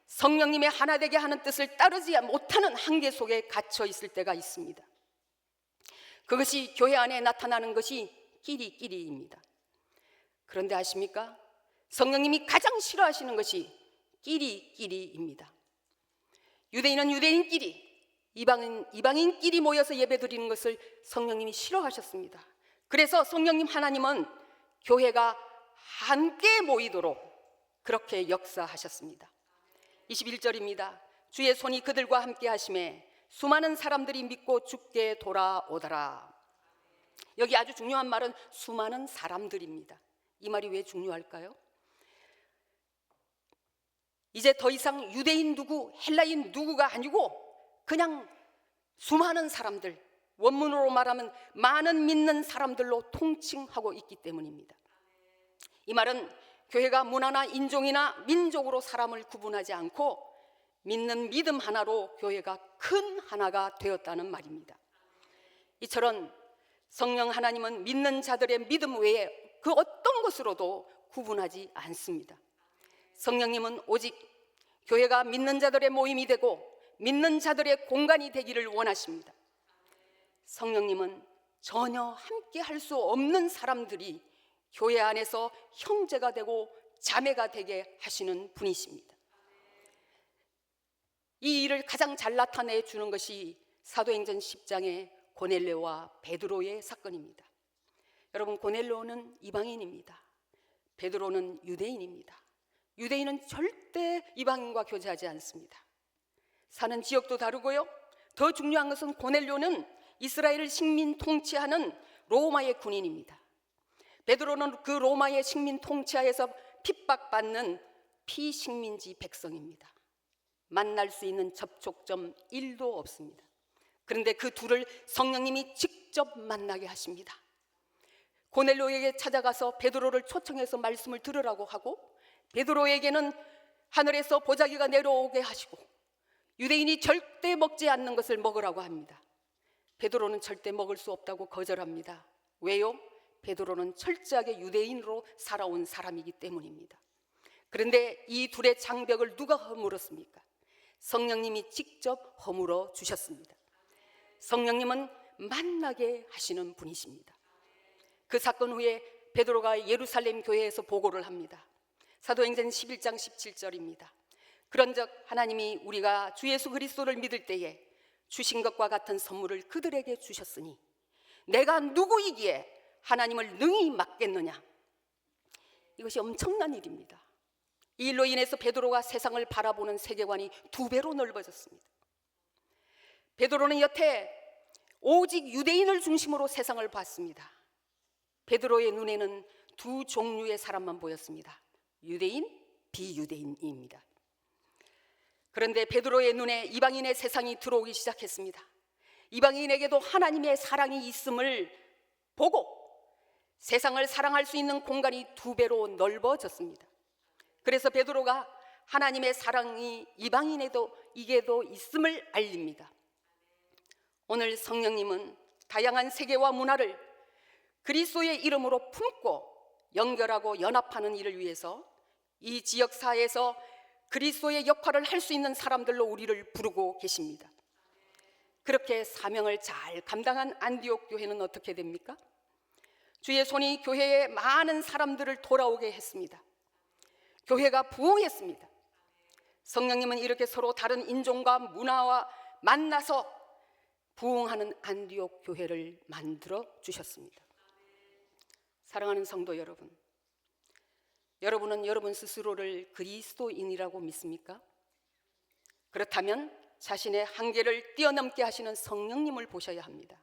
성령님의 하나 되게 하는 뜻을 따르지 못하는 한계 속에 갇혀 있을 때가 있습니다. 그것이 교회 안에 나타나는 것이 끼리끼리입니다. 그런데 아십니까? 성령님이 가장 싫어하시는 것이 끼리끼리입니다. 유대인은 유대인끼리, 이방인끼리 모여서 예배드리는 것을 성령님이 싫어하셨습니다. 그래서 성령님 하나님은 교회가 함께 모이도록 그렇게 역사하셨습니다. 21절입니다. 주의 손이 그들과 함께 하심에 수많은 사람들이 믿고 주께 돌아오더라. 여기 아주 중요한 말은 수많은 사람들입니다. 이 말이 왜 중요할까요? 이제 더 이상 유대인 누구, 헬라인 누구가 아니고 그냥 수많은 사람들, 원문으로 말하면 많은 믿는 사람들로 통칭하고 있기 때문입니다. 이 말은 교회가 문화나 인종이나 민족으로 사람을 구분하지 않고 믿는 믿음 하나로 교회가 큰 하나가 되었다는 말입니다. 이처럼 성령 하나님은 믿는 자들의 믿음 외에 그 어떤 것으로도 구분하지 않습니다. 성령님은 오직 교회가 믿는 자들의 모임이 되고 믿는 자들의 공간이 되기를 원하십니다. 성령님은 전혀 함께 할 수 없는 사람들이 교회 안에서 형제가 되고 자매가 되게 하시는 분이십니다. 이 일을 가장 잘 나타내 주는 것이 사도행전 10장의 고넬료와 베드로의 사건입니다. 여러분, 고넬료는 이방인입니다. 베드로는 유대인입니다. 유대인은 절대 이방인과 교제하지 않습니다. 사는 지역도 다르고요. 더 중요한 것은 고넬료는 이스라엘을 식민 통치하는 로마의 군인입니다. 베드로는 그 로마의 식민 통치하에서 핍박받는 피식민지 백성입니다. 만날 수 있는 접촉점 1도 없습니다. 그런데 그 둘을 성령님이 직접 만나게 하십니다. 고넬료에게 찾아가서 베드로를 초청해서 말씀을 들으라고 하고, 베드로에게는 하늘에서 보자기가 내려오게 하시고 유대인이 절대 먹지 않는 것을 먹으라고 합니다. 베드로는 절대 먹을 수 없다고 거절합니다. 왜요? 베드로는 철저하게 유대인으로 살아온 사람이기 때문입니다. 그런데 이 둘의 장벽을 누가 허물었습니까? 성령님이 직접 허물어 주셨습니다. 성령님은 만나게 하시는 분이십니다. 그 사건 후에 베드로가 예루살렘 교회에서 보고를 합니다. 사도행전 11장 17절입니다. 그런즉 하나님이 우리가 주 예수 그리스도를 믿을 때에 주신 것과 같은 선물을 그들에게 주셨으니 내가 누구이기에 하나님을 능히 막겠느냐. 이것이 엄청난 일입니다. 이 일로 인해서 베드로가 세상을 바라보는 세계관이 2배로 넓어졌습니다. 베드로는 여태 오직 유대인을 중심으로 세상을 봤습니다. 베드로의 눈에는 2 종류의 사람만 보였습니다. 유대인, 비유대인입니다. 그런데 베드로의 눈에 이방인의 세상이 들어오기 시작했습니다. 이방인에게도 하나님의 사랑이 있음을 보고 세상을 사랑할 수 있는 공간이 2배로 넓어졌습니다. 그래서 베드로가 하나님의 사랑이 이방인에게도 있음을 알립니다. 오늘 성령님은 다양한 세계와 문화를 그리스도의 이름으로 품고 연결하고 연합하는 일을 위해서 이 지역사회에서 그리스도의 역할을 할 수 있는 사람들로 우리를 부르고 계십니다. 그렇게 사명을 잘 감당한 안디옥 교회는 어떻게 됩니까? 주의 손이 교회에 많은 사람들을 돌아오게 했습니다. 교회가 부흥했습니다. 성령님은 이렇게 서로 다른 인종과 문화와 만나서 부흥하는 안디옥 교회를 만들어 주셨습니다. 사랑하는 성도 여러분, 여러분은 여러분 스스로를 그리스도인이라고 믿습니까? 그렇다면 자신의 한계를 뛰어넘게 하시는 성령님을 보셔야 합니다.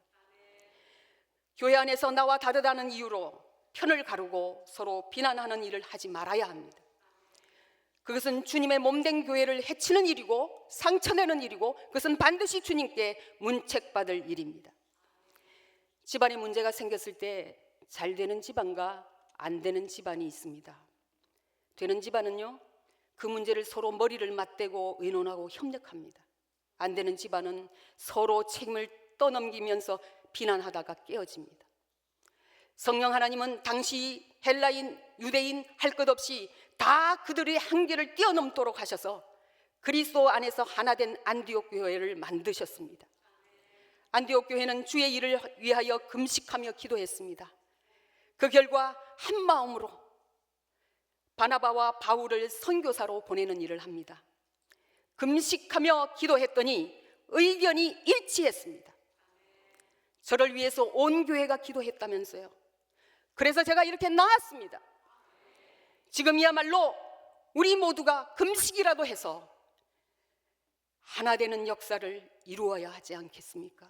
교회 안에서 나와 다르다는 이유로 편을 가르고 서로 비난하는 일을 하지 말아야 합니다. 그것은 주님의 몸된 교회를 해치는 일이고 상처내는 일이고 그것은 반드시 주님께 문책받을 일입니다. 집안에 문제가 생겼을 때 잘 되는 집안과 안 되는 집안이 있습니다. 되는 집안은요, 그 문제를 서로 머리를 맞대고 의논하고 협력합니다. 안 되는 집안은 서로 책임을 떠넘기면서 비난하다가 깨어집니다. 성령 하나님은 당시 헬라인, 유대인 할 것 없이 다 그들의 한계를 뛰어넘도록 하셔서 그리스도 안에서 하나된 안디옥 교회를 만드셨습니다. 안디옥 교회는 주의 일을 위하여 금식하며 기도했습니다. 그 결과 한 마음으로 바나바와 바울을 선교사로 보내는 일을 합니다. 금식하며 기도했더니 의견이 일치했습니다. 저를 위해서 온 교회가 기도했다면서요. 그래서 제가 이렇게 나왔습니다. 지금이야말로 우리 모두가 금식이라도 해서 하나 되는 역사를 이루어야 하지 않겠습니까?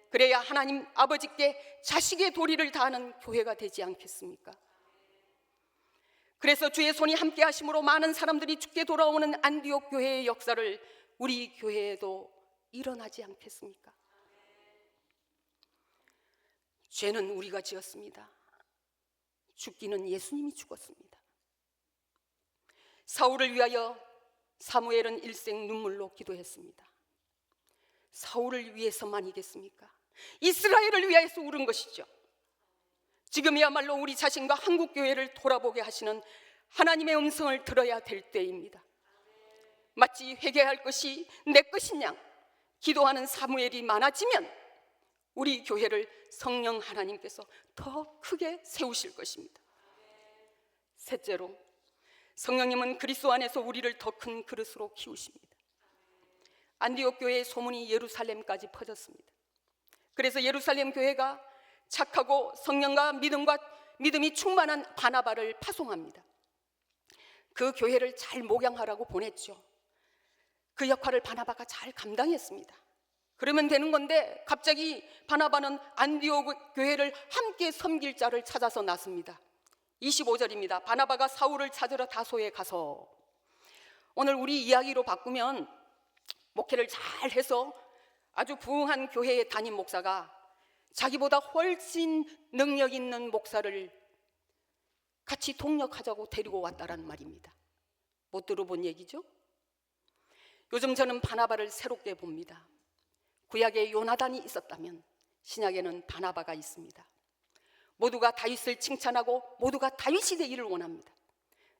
그래야 하나님 아버지께 자식의 도리를 다하는 교회가 되지 않겠습니까? 그래서 주의 손이 함께 하심으로 많은 사람들이 주께 돌아오는 안디옥 교회의 역사를 우리 교회에도 일어나지 않겠습니까? 죄는 우리가 지었습니다. 죽기는 예수님이 죽었습니다. 사울을 위하여 사무엘은 일생 눈물로 기도했습니다. 사울을 위해서만이겠습니까? 이스라엘을 위해서 울은 것이죠. 지금이야말로 우리 자신과 한국교회를 돌아보게 하시는 하나님의 음성을 들어야 될 때입니다. 마치 회개할 것이 내 것인 양 기도하는 사무엘이 많아지면 우리 교회를 성령 하나님께서 더 크게 세우실 것입니다. 셋째로, 성령님은 그리스도 안에서 우리를 더 큰 그릇으로 키우십니다. 안디옥 교회의 소문이 예루살렘까지 퍼졌습니다. 그래서 예루살렘 교회가 착하고 성령과 믿음이 충만한 바나바를 파송합니다. 그 교회를 잘 목양하라고 보냈죠. 그 역할을 바나바가 잘 감당했습니다. 그러면 되는 건데 갑자기 바나바는 안디옥 교회를 함께 섬길 자를 찾아서 나섭니다. 25절입니다. 바나바가 사울을 찾으러 다소에 가서, 오늘 우리 이야기로 바꾸면 목회를 잘 해서 아주 부흥한 교회의 담임 목사가 자기보다 훨씬 능력 있는 목사를 같이 동력하자고 데리고 왔다라는 말입니다. 못 들어본 얘기죠? 요즘 저는 바나바를 새롭게 봅니다. 구약에 요나단이 있었다면 신약에는 바나바가 있습니다. 모두가 다윗을 칭찬하고 모두가 다윗이 되기를 원합니다.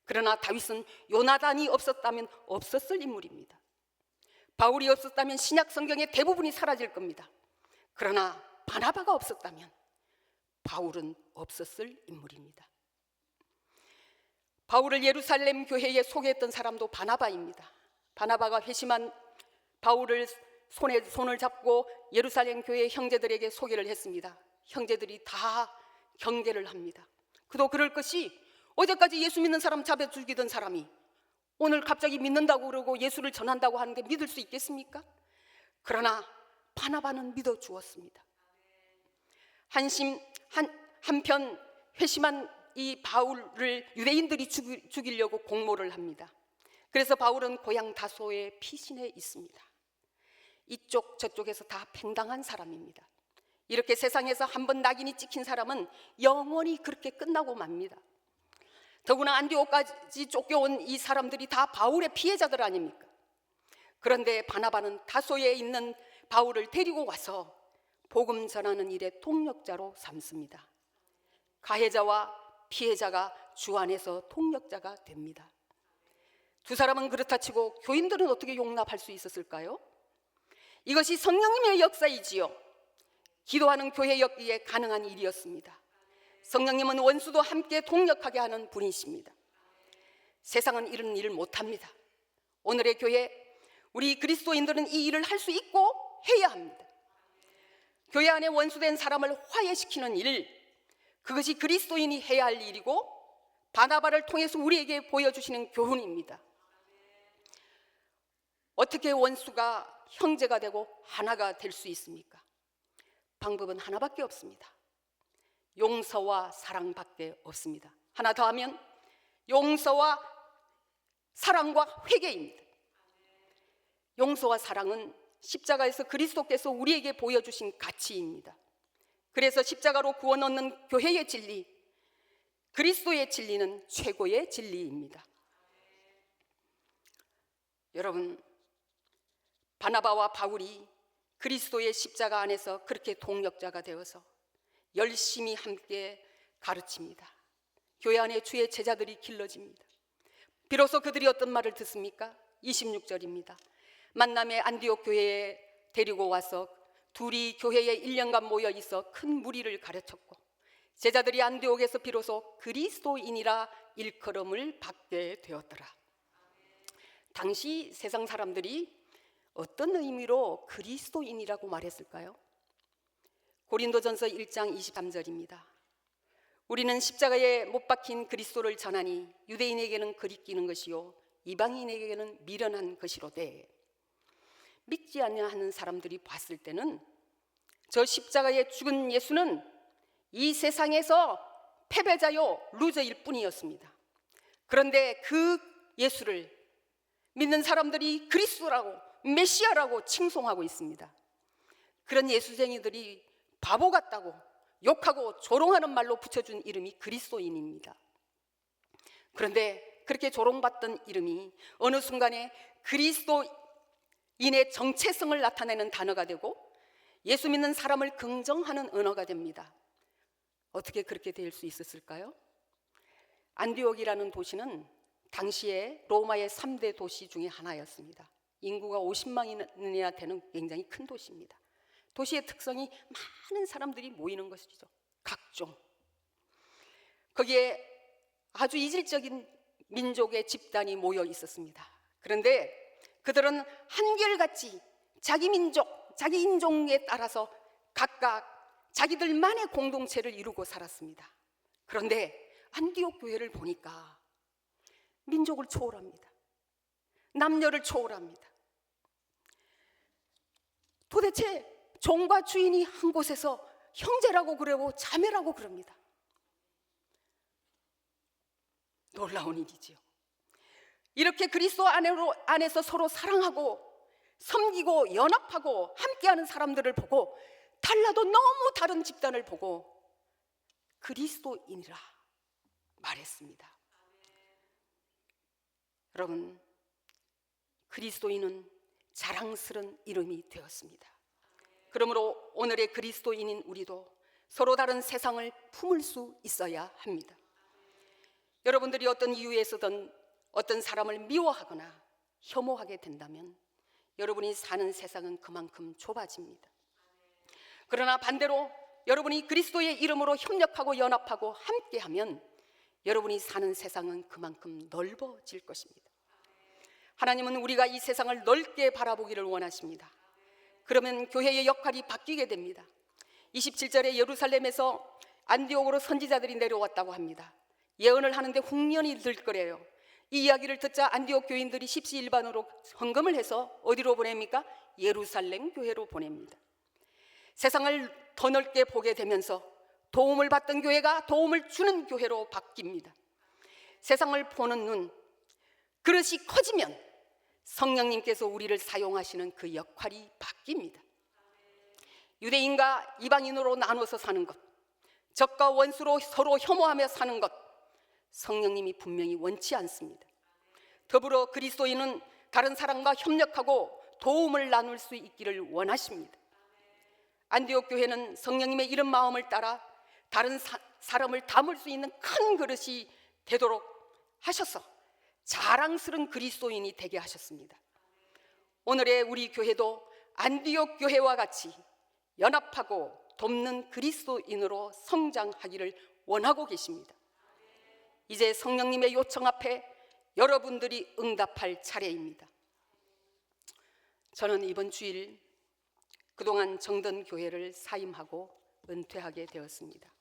그러나 다윗은 요나단이 없었다면 없었을 인물입니다. 바울이 없었다면 신약 성경의 대부분이 사라질 겁니다. 그러나 바나바가 없었다면 바울은 없었을 인물입니다. 바울을 예루살렘 교회에 소개했던 사람도 바나바입니다. 바나바가 회심한 바울을 손에 손을 잡고 예루살렘 교회 형제들에게 소개를 했습니다. 형제들이 다 경계를 합니다. 그도 그럴 것이 어제까지 예수 믿는 사람 잡아 죽이던 사람이 오늘 갑자기 믿는다고 그러고 예수를 전한다고 하는데 믿을 수 있겠습니까? 그러나 바나바는 믿어 주었습니다. 한편 회심한 이 바울을 유대인들이 죽이려고 공모를 합니다. 그래서 바울은 고향 다소의 피신해 있습니다. 이쪽 저쪽에서 다 팽당한 사람입니다. 이렇게 세상에서 한번 낙인이 찍힌 사람은 영원히 그렇게 끝나고 맙니다. 더구나 안디옥까지 쫓겨온 이 사람들이 다 바울의 피해자들 아닙니까? 그런데 바나바는 다소에 있는 바울을 데리고 와서 복음 전하는 일의 동력자로 삼습니다. 가해자와 피해자가 주 안에서 동력자가 됩니다. 두 사람은 그렇다 치고 교인들은 어떻게 용납할 수 있었을까요? 이것이 성령님의 역사이지요. 기도하는 교회였기에 가능한 일이었습니다. 성령님은 원수도 함께 동력하게 하는 분이십니다. 세상은 이런 일을 못합니다. 오늘의 교회, 우리 그리스도인들은 이 일을 할 수 있고 해야 합니다. 교회 안에 원수된 사람을 화해시키는 일, 그것이 그리스도인이 해야 할 일이고 바나바를 통해서 우리에게 보여주시는 교훈입니다. 어떻게 원수가 형제가 되고 하나가 될 수 있습니까? 방법은 하나밖에 없습니다. 용서와 사랑밖에 없습니다. 하나 더 하면 용서와 사랑과 회개입니다. 용서와 사랑은 십자가에서 그리스도께서 우리에게 보여주신 가치입니다. 그래서 십자가로 구원 얻는 교회의 진리, 그리스도의 진리는 최고의 진리입니다. 여러분, 바나바와 바울이 그리스도의 십자가 안에서 그렇게 동력자가 되어서 열심히 함께 가르칩니다. 교회 안에 주의 제자들이 길러집니다. 비로소 그들이 어떤 말을 듣습니까? 26절입니다. 만남의 안디옥 교회에 데리고 와서 둘이 교회에 1년간 모여 있어 큰 무리를 가르쳤고 제자들이 안디옥에서 비로소 그리스도인이라 일컬음을 받게 되었더라. 당시 세상 사람들이 어떤 의미로 그리스도인이라고 말했을까요? 고린도전서 1장 23절입니다. 우리는 십자가에 못 박힌 그리스도를 전하니 유대인에게는 거리끼는 것이요 이방인에게는 미련한 것이로되 믿지 않는 사람들이 봤을 때는 저 십자가에 죽은 예수는 이 세상에서 패배자요 루저일 뿐이었습니다. 그런데 그 예수를 믿는 사람들이 그리스도라고 메시아라고 칭송하고 있습니다. 그런 예수쟁이들이 바보 같다고 욕하고 조롱하는 말로 붙여준 이름이 그리스도인입니다. 그런데 그렇게 조롱받던 이름이 어느 순간에 그리스도인의 정체성을 나타내는 단어가 되고 예수 믿는 사람을 긍정하는 언어가 됩니다. 어떻게 그렇게 될 수 있었을까요? 안디옥이라는 도시는 당시에 로마의 3대 도시 중에 하나였습니다. 인구가 50만이나 되는 굉장히 큰 도시입니다. 도시의 특성이 많은 사람들이 모이는 것이죠. 각종. 거기에 아주 이질적인 민족의 집단이 모여 있었습니다. 그런데 그들은 한결같이 자기 민족, 자기 인종에 따라서 각각 자기들만의 공동체를 이루고 살았습니다. 그런데 안디옥 교회를 보니까 민족을 초월합니다. 남녀를 초월합니다. 도대체 종과 주인이 한 곳에서 형제라고 그러고 자매라고 그럽니다. 놀라운 일이지요. 이렇게 그리스도 안에서 서로 사랑하고 섬기고 연합하고 함께하는 사람들을 보고 달라도 너무 다른 집단을 보고 그리스도인이라 말했습니다. 여러분, 그리스도인은 자랑스러운 이름이 되었습니다. 그러므로 오늘의 그리스도인인 우리도 서로 다른 세상을 품을 수 있어야 합니다. 여러분들이 어떤 이유에서든 어떤 사람을 미워하거나 혐오하게 된다면 여러분이 사는 세상은 그만큼 좁아집니다. 그러나 반대로 여러분이 그리스도의 이름으로 협력하고 연합하고 함께하면 여러분이 사는 세상은 그만큼 넓어질 것입니다. 하나님은 우리가 이 세상을 넓게 바라보기를 원하십니다. 그러면 교회의 역할이 바뀌게 됩니다. 27절에 예루살렘에서 안디옥으로 선지자들이 내려왔다고 합니다. 예언을 하는데 흉년이 들 거래요. 이 이야기를 듣자 안디옥 교인들이 십시일반으로 헌금을 해서 어디로 보냅니까? 예루살렘 교회로 보냅니다. 세상을 더 넓게 보게 되면서 도움을 받던 교회가 도움을 주는 교회로 바뀝니다. 세상을 보는 눈, 그릇이 커지면 성령님께서 우리를 사용하시는 그 역할이 바뀝니다. 유대인과 이방인으로 나눠서 사는 것, 적과 원수로 서로 혐오하며 사는 것, 성령님이 분명히 원치 않습니다. 더불어 그리스도인은 다른 사람과 협력하고 도움을 나눌 수 있기를 원하십니다. 안디옥 교회는 성령님의 이런 마음을 따라 다른 사람을 담을 수 있는 큰 그릇이 되도록 하셔서 자랑스러운 그리스도인이 되게 하셨습니다. 오늘의 우리 교회도 안디옥 교회와 같이 연합하고 돕는 그리스도인으로 성장하기를 원하고 계십니다. 이제 성령님의 요청 앞에 여러분들이 응답할 차례입니다. 저는 이번 주일 그동안 정든 교회를 사임하고 은퇴하게 되었습니다.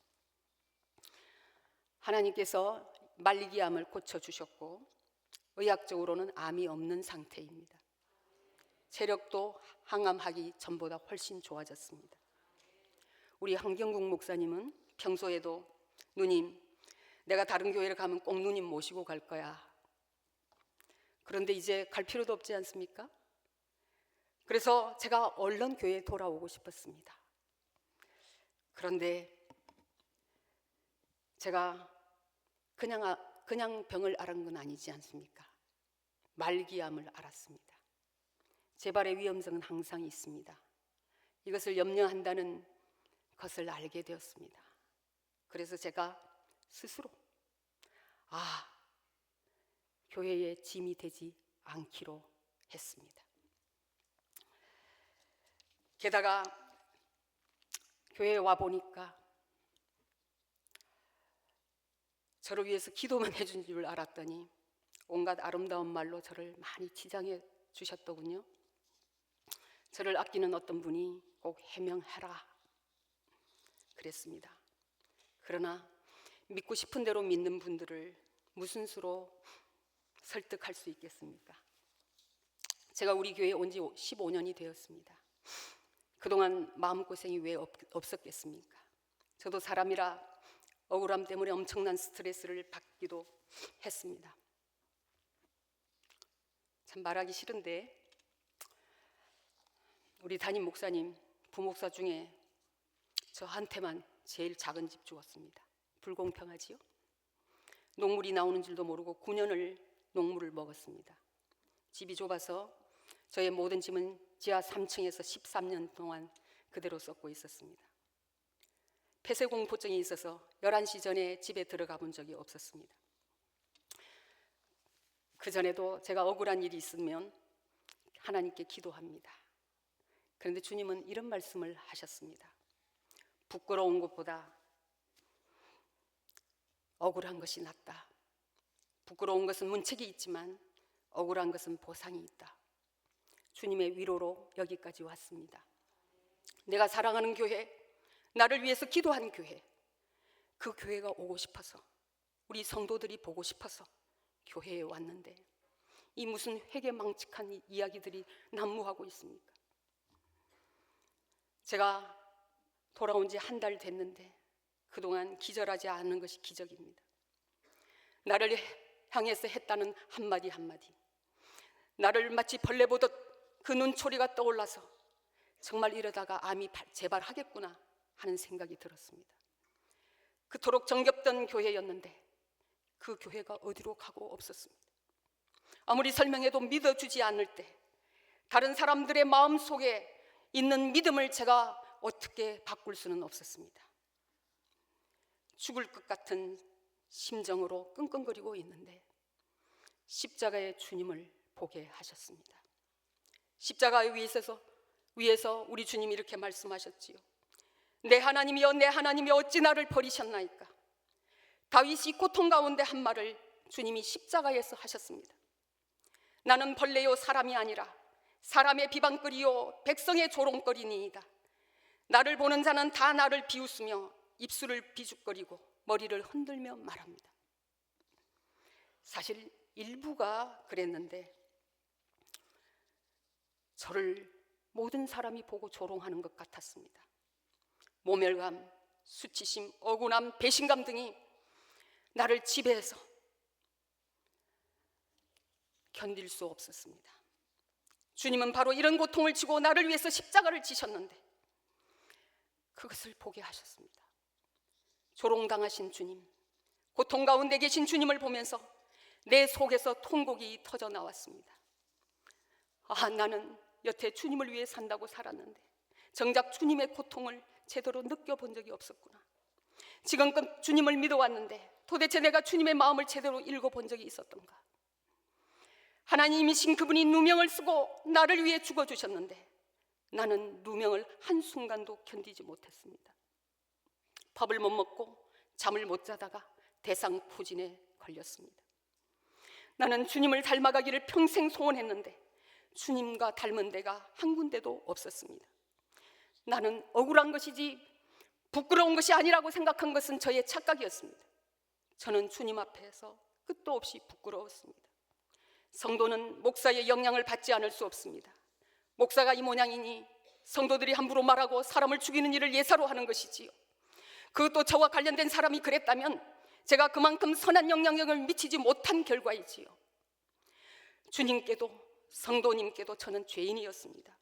하나님께서 말기암을 고쳐주셨고 의학적으로는 암이 없는 상태입니다. 체력도 항암하기 전보다 훨씬 좋아졌습니다. 우리 한경국 목사님은 평소에도 누님, 내가 다른 교회를 가면 꼭 누님 모시고 갈 거야. 그런데 이제 갈 필요도 없지 않습니까? 그래서 제가 얼른 교회에 돌아오고 싶었습니다. 그런데 제가 그냥 병을 앓은 건 아니지 않습니까? 말기암을 앓았습니다. 재발의 위험성은 항상 있습니다. 이것을 염려한다는 것을 알게 되었습니다. 그래서 제가 스스로 교회의 짐이 되지 않기로 했습니다. 게다가 교회에 와보니까 저를 위해서 기도만 해준 줄 알았더니 온갖 아름다운 말로 저를 많이 치장해 주셨더군요. 저를 아끼는 어떤 분이 꼭 해명해라 그랬습니다. 그러나 믿고 싶은 대로 믿는 분들을 무슨 수로 설득할 수 있겠습니까? 제가 우리 교회에 온 지 15년이 되었습니다. 그동안 마음고생이 왜 없었겠습니까? 저도 사람이라 억울함 때문에 엄청난 스트레스를 받기도 했습니다. 참 말하기 싫은데 우리 담임 목사님, 부목사 중에 저한테만 제일 작은 집 주었습니다. 불공평하지요? 녹물이 나오는 줄도 모르고 9년을 녹물을 먹었습니다. 집이 좁아서 저의 모든 짐은 지하 3층에서 13년 동안 그대로 썩고 있었습니다. 폐쇄공포증이 있어서 11시 전에 집에 들어가 본 적이 없었습니다. 그전에도 제가 억울한 일이 있으면 하나님께 기도합니다. 그런데 주님은 이런 말씀을 하셨습니다. 부끄러운 것보다 억울한 것이 낫다. 부끄러운 것은 문책이 있지만 억울한 것은 보상이 있다. 주님의 위로로 여기까지 왔습니다. 내가 사랑하는 교회, 나를 위해서 기도한 교회, 그 교회가 오고 싶어서, 우리 성도들이 보고 싶어서 교회에 왔는데 이 무슨 회개망측한 이야기들이 난무하고 있습니까? 제가 돌아온 지 한 달 됐는데 그동안 기절하지 않은 것이 기적입니다. 나를 향해서 했다는 한마디 한마디, 나를 마치 벌레 보듯 그 눈초리가 떠올라서 정말 이러다가 암이 재발하겠구나 하는 생각이 들었습니다. 그토록 정겹던 교회였는데 그 교회가 어디로 가고 없었습니다. 아무리 설명해도 믿어주지 않을 때 다른 사람들의 마음속에 있는 믿음을 제가 어떻게 바꿀 수는 없었습니다. 죽을 것 같은 심정으로 끙끙거리고 있는데 십자가의 주님을 보게 하셨습니다. 십자가 위에서 우리 주님이 이렇게 말씀하셨지요. 내 하나님이여, 내 하나님이여, 어찌 나를 버리셨나이까. 다윗이 고통 가운데 한 말을 주님이 십자가에서 하셨습니다. 나는 벌레요 사람이 아니라 사람의 비방거리요 백성의 조롱거리니이다. 나를 보는 자는 다 나를 비웃으며 입술을 비죽거리고 머리를 흔들며 말합니다. 사실 일부가 그랬는데 저를 모든 사람이 보고 조롱하는 것 같았습니다. 모멸감, 수치심, 억울함, 배신감 등이 나를 지배해서 견딜 수 없었습니다. 주님은 바로 이런 고통을 지고 나를 위해서 십자가를 지셨는데 그것을 보게 하셨습니다. 조롱당하신 주님, 고통 가운데 계신 주님을 보면서 내 속에서 통곡이 터져 나왔습니다. 아, 나는 여태 주님을 위해 산다고 살았는데 정작 주님의 고통을 제대로 느껴본 적이 없었구나. 지금껏 주님을 믿어왔는데 도대체 내가 주님의 마음을 제대로 읽어본 적이 있었던가. 하나님이신 그분이 누명을 쓰고 나를 위해 죽어주셨는데 나는 누명을 한순간도 견디지 못했습니다. 밥을 못 먹고 잠을 못 자다가 대상포진에 걸렸습니다. 나는 주님을 닮아가기를 평생 소원했는데 주님과 닮은 데가 한 군데도 없었습니다. 나는 억울한 것이지 부끄러운 것이 아니라고 생각한 것은 저의 착각이었습니다. 저는 주님 앞에서 끝도 없이 부끄러웠습니다. 성도는 목사의 영향을 받지 않을 수 없습니다. 목사가 이 모양이니 성도들이 함부로 말하고 사람을 죽이는 일을 예사로 하는 것이지요. 그것도 저와 관련된 사람이 그랬다면 제가 그만큼 선한 영향력을 미치지 못한 결과이지요. 주님께도 성도님께도 저는 죄인이었습니다.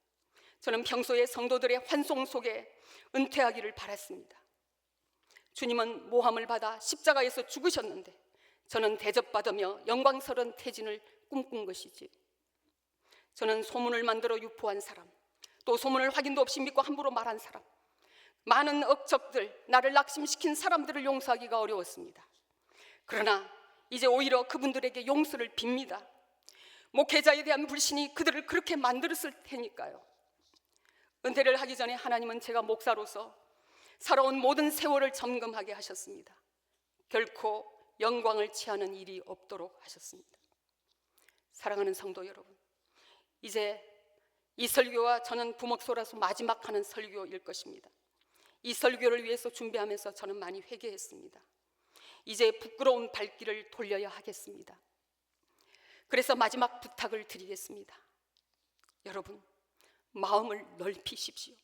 저는 평소에 성도들의 환송 속에 은퇴하기를 바랐습니다. 주님은 모함을 받아 십자가에서 죽으셨는데 저는 대접받으며 영광스러운 퇴진을 꿈꾼 것이지. 저는 소문을 만들어 유포한 사람, 또 소문을 확인도 없이 믿고 함부로 말한 사람, 많은 억척들, 나를 낙심시킨 사람들을 용서하기가 어려웠습니다. 그러나 이제 오히려 그분들에게 용서를 빕니다. 목회자에 대한 불신이 그들을 그렇게 만들었을 테니까요. 은퇴를 하기 전에 하나님은 제가 목사로서 살아온 모든 세월을 점검하게 하셨습니다. 결코 영광을 취하는 일이 없도록 하셨습니다. 사랑하는 성도 여러분, 이제 이 설교와 저는 부목소라서 마지막 하는 설교일 것입니다. 이 설교를 위해서 준비하면서 저는 많이 회개했습니다. 이제 부끄러운 발길을 돌려야 하겠습니다. 그래서 마지막 부탁을 드리겠습니다. 여러분, 마음을 넓히십시오.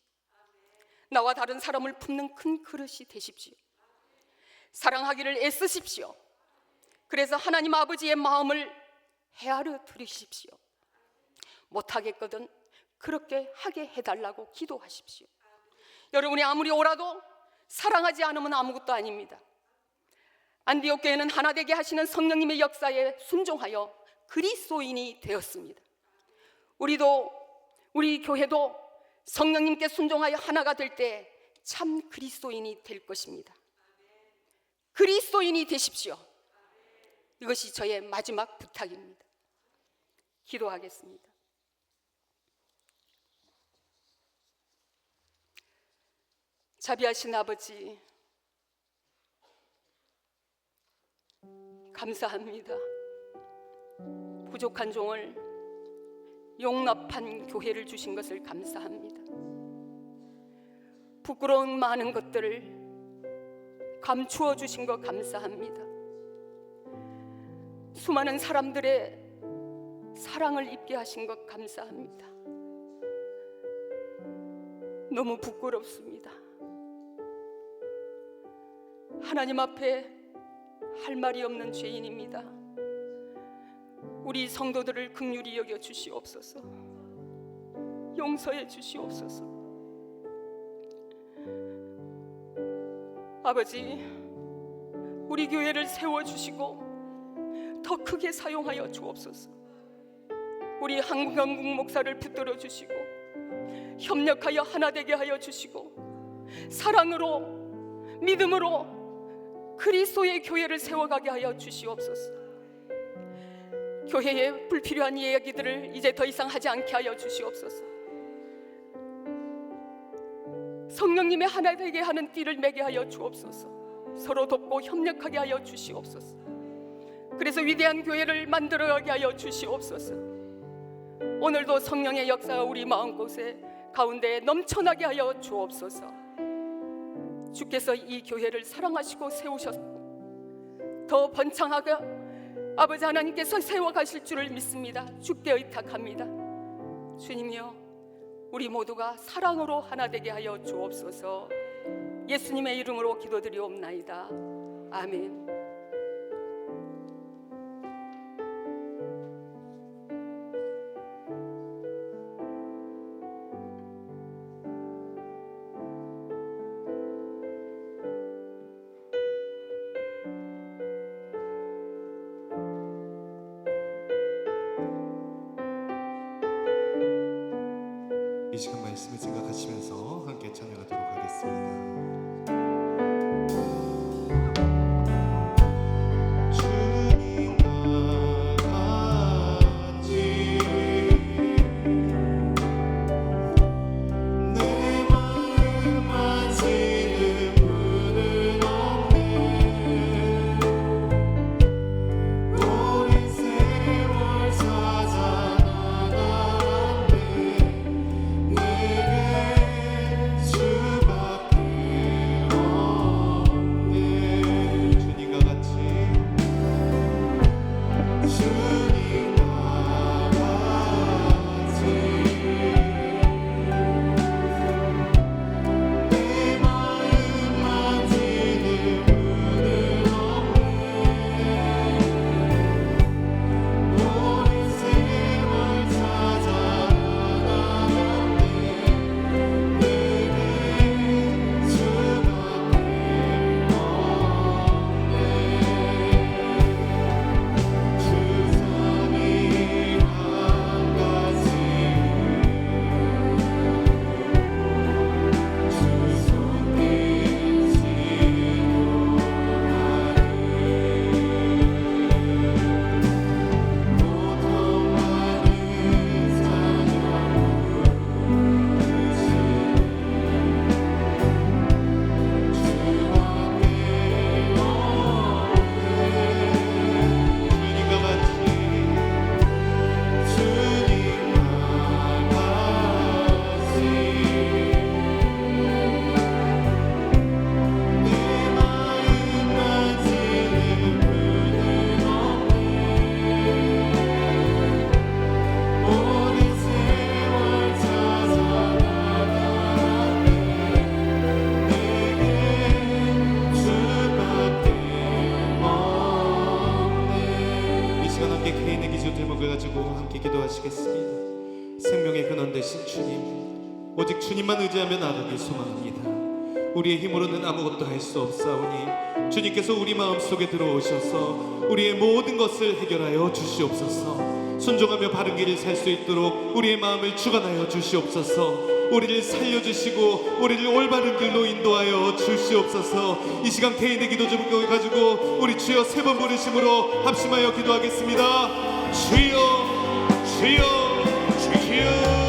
나와 다른 사람을 품는 큰 그릇이 되십시오. 사랑하기를 애쓰십시오. 그래서 하나님 아버지의 마음을 헤아려 들으십시오. 못하겠거든 그렇게 하게 해달라고 기도하십시오. 여러분이 아무리 오라도 사랑하지 않으면 아무것도 아닙니다. 안디옥 교회는 하나 되게 하시는 성령님의 역사에 순종하여 그리스도인이 되었습니다. 우리 교회도 성령님께 순종하여 하나가 될 때 참 그리스도인이 될 것입니다. 그리스도인이 되십시오. 이것이 저의 마지막 부탁입니다. 기도하겠습니다. 자비하신 아버지, 감사합니다. 부족한 종을 용납한 교회를 주신 것을 감사합니다. 부끄러운 많은 것들을 감추어 주신 것 감사합니다. 수많은 사람들의 사랑을 입게 하신 것 감사합니다. 너무 부끄럽습니다. 하나님 앞에 할 말이 없는 죄인입니다. 우리 성도들을 긍휼히 여겨 주시옵소서. 용서해 주시옵소서. 아버지, 우리 교회를 세워주시고 더 크게 사용하여 주옵소서. 우리 한국영국 목사를 붙들어 주시고 협력하여 하나 되게 하여 주시고 사랑으로 믿음으로 그리스도의 교회를 세워가게 하여 주시옵소서. 교회에 불필요한 이야기들을 이제 더 이상 하지 않게 하여 주시옵소서. 성령님의 하나 되게 하는 띠를 매게 하여 주옵소서. 서로 돕고 협력하게 하여 주시옵소서. 그래서 위대한 교회를 만들어가게 하여 주시옵소서. 오늘도 성령의 역사가 우리 마음곳에 가운데 넘쳐나게 하여 주옵소서. 주께서 이 교회를 사랑하시고 세우셨고 더 번창하게 아버지 하나님께서 세워가실 줄을 믿습니다. 주께 의탁합니다. 주님이여, 우리 모두가 사랑으로 하나 되게 하여 주옵소서. 예수님의 이름으로 기도드리옵나이다. 아멘. 이 시간 말씀을 생각하시면서 함께 찬양하도록 하겠습니다. 생명의 근원 되신 주님, 오직 주님만 의지하며 나가길 소망합니다. 우리의 힘으로는 아무것도 할 수 없사오니 주님께서 우리 마음속에 들어오셔서 우리의 모든 것을 해결하여 주시옵소서. 순종하며 바른 길을 살 수 있도록 우리의 마음을 주관하여 주시옵소서. 우리를 살려주시고 우리를 올바른 길로 인도하여 주시옵소서. 이 시간 개인의 기도 제목을 가지고 우리 주여 세 번 부르심으로 합심하여 기도하겠습니다. 주여 주여 주여.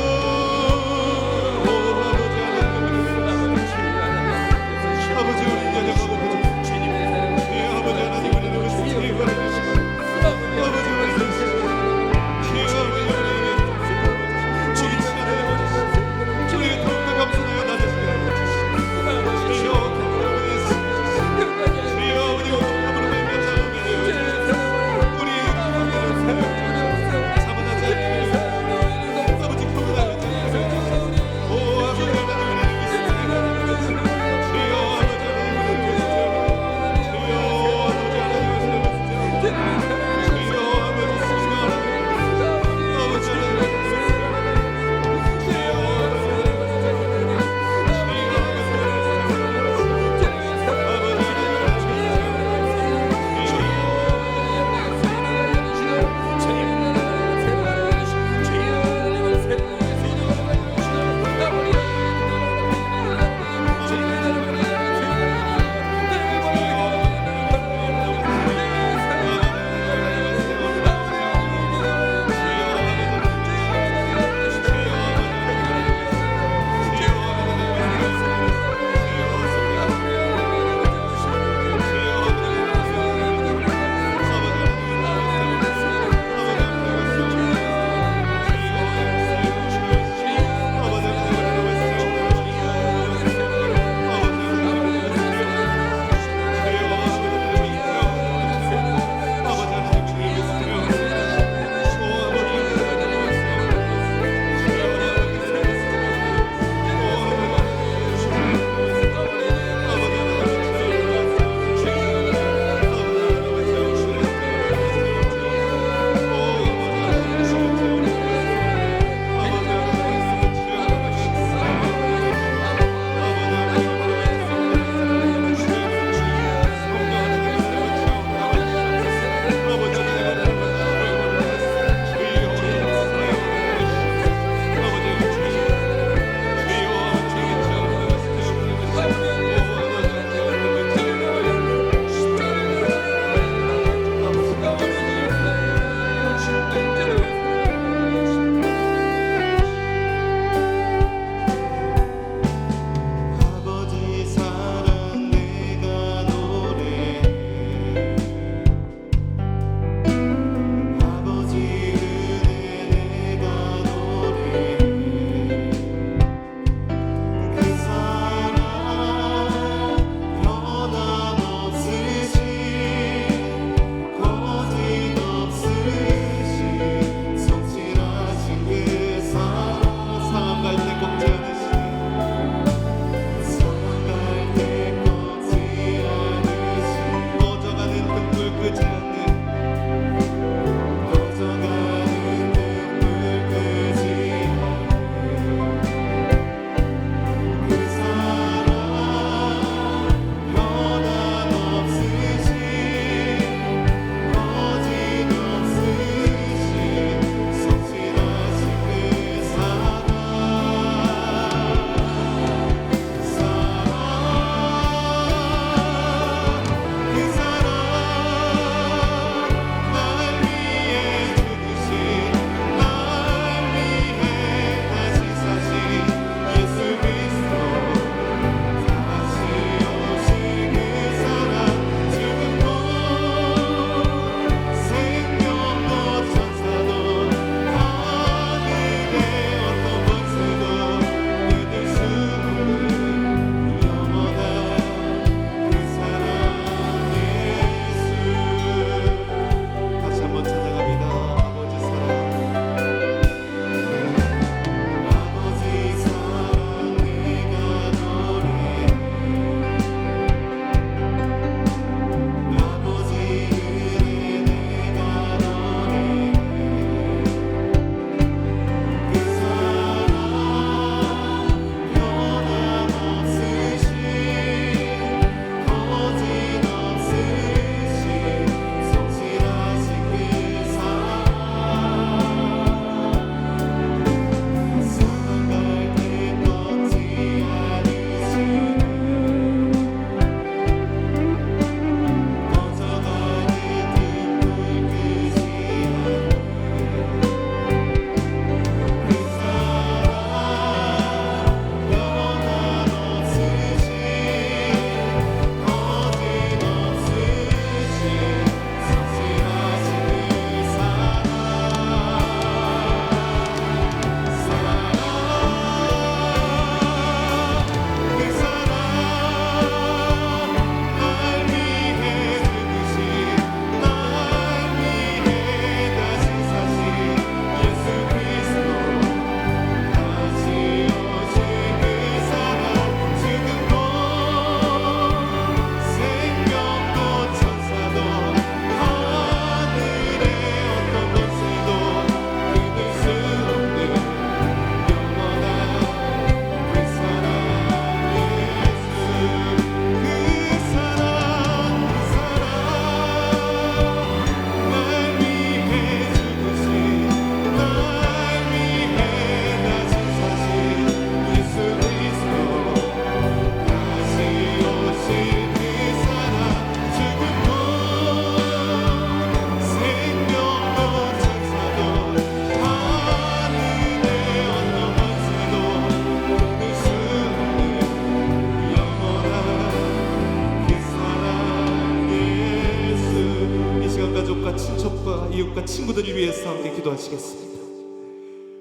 이웃과 친구들을 위해서 함께 기도하시겠습니다.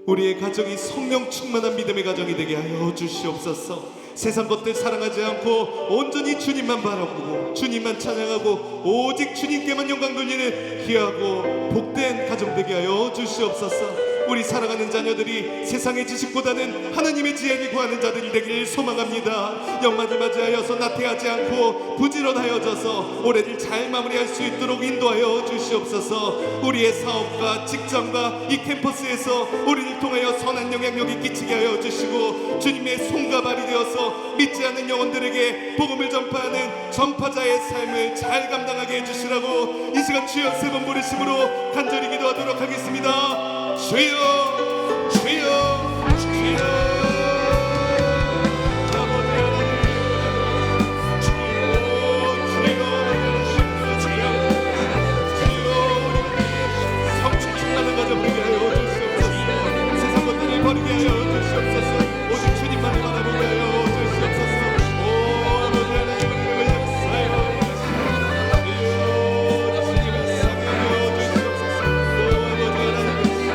우리의 가정이 성령 충만한 믿음의 가정이 되게 하여 주시옵소서. 세상 것들 사랑하지 않고 온전히 주님만 바라보고 주님만 찬양하고 오직 주님께만 영광 돌리는 귀하고 복된 가정 되게 하여 주시옵소서. 우리 사랑하는 자녀들이 세상의 지식보다는 하나님의 지혜를 구하는 자들이 되길 소망합니다. 연말을 맞이하여서 나태하지 않고 부지런하여져서 올해를 잘 마무리할 수 있도록 인도하여 주시옵소서. 우리의 사업과 직장과 이 캠퍼스에서 우리를 통하여 선한 영향력이 끼치게 하여 주시고 주님의 손과 발이 되어서 믿지 않는 영혼들에게 복음을 전파하는 전파자의 삶을 잘 감당하게 해주시라고 이 시간 주여 세 번 부르심으로 간절히 기도하도록 하겠습니다. 주여 주여 주여 아버지 하나님 주여 성충 충만한 가정 되게 하여 주시옵소서. 세상 것들을 버리게 하여 주시옵소서. 오직 주님만을 바라보게 하여 주시옵소서. 오 아버지 하나님 우리를 역사하여 주님을 사랑하여 주시옵소서. 오 아버지 하나님 주여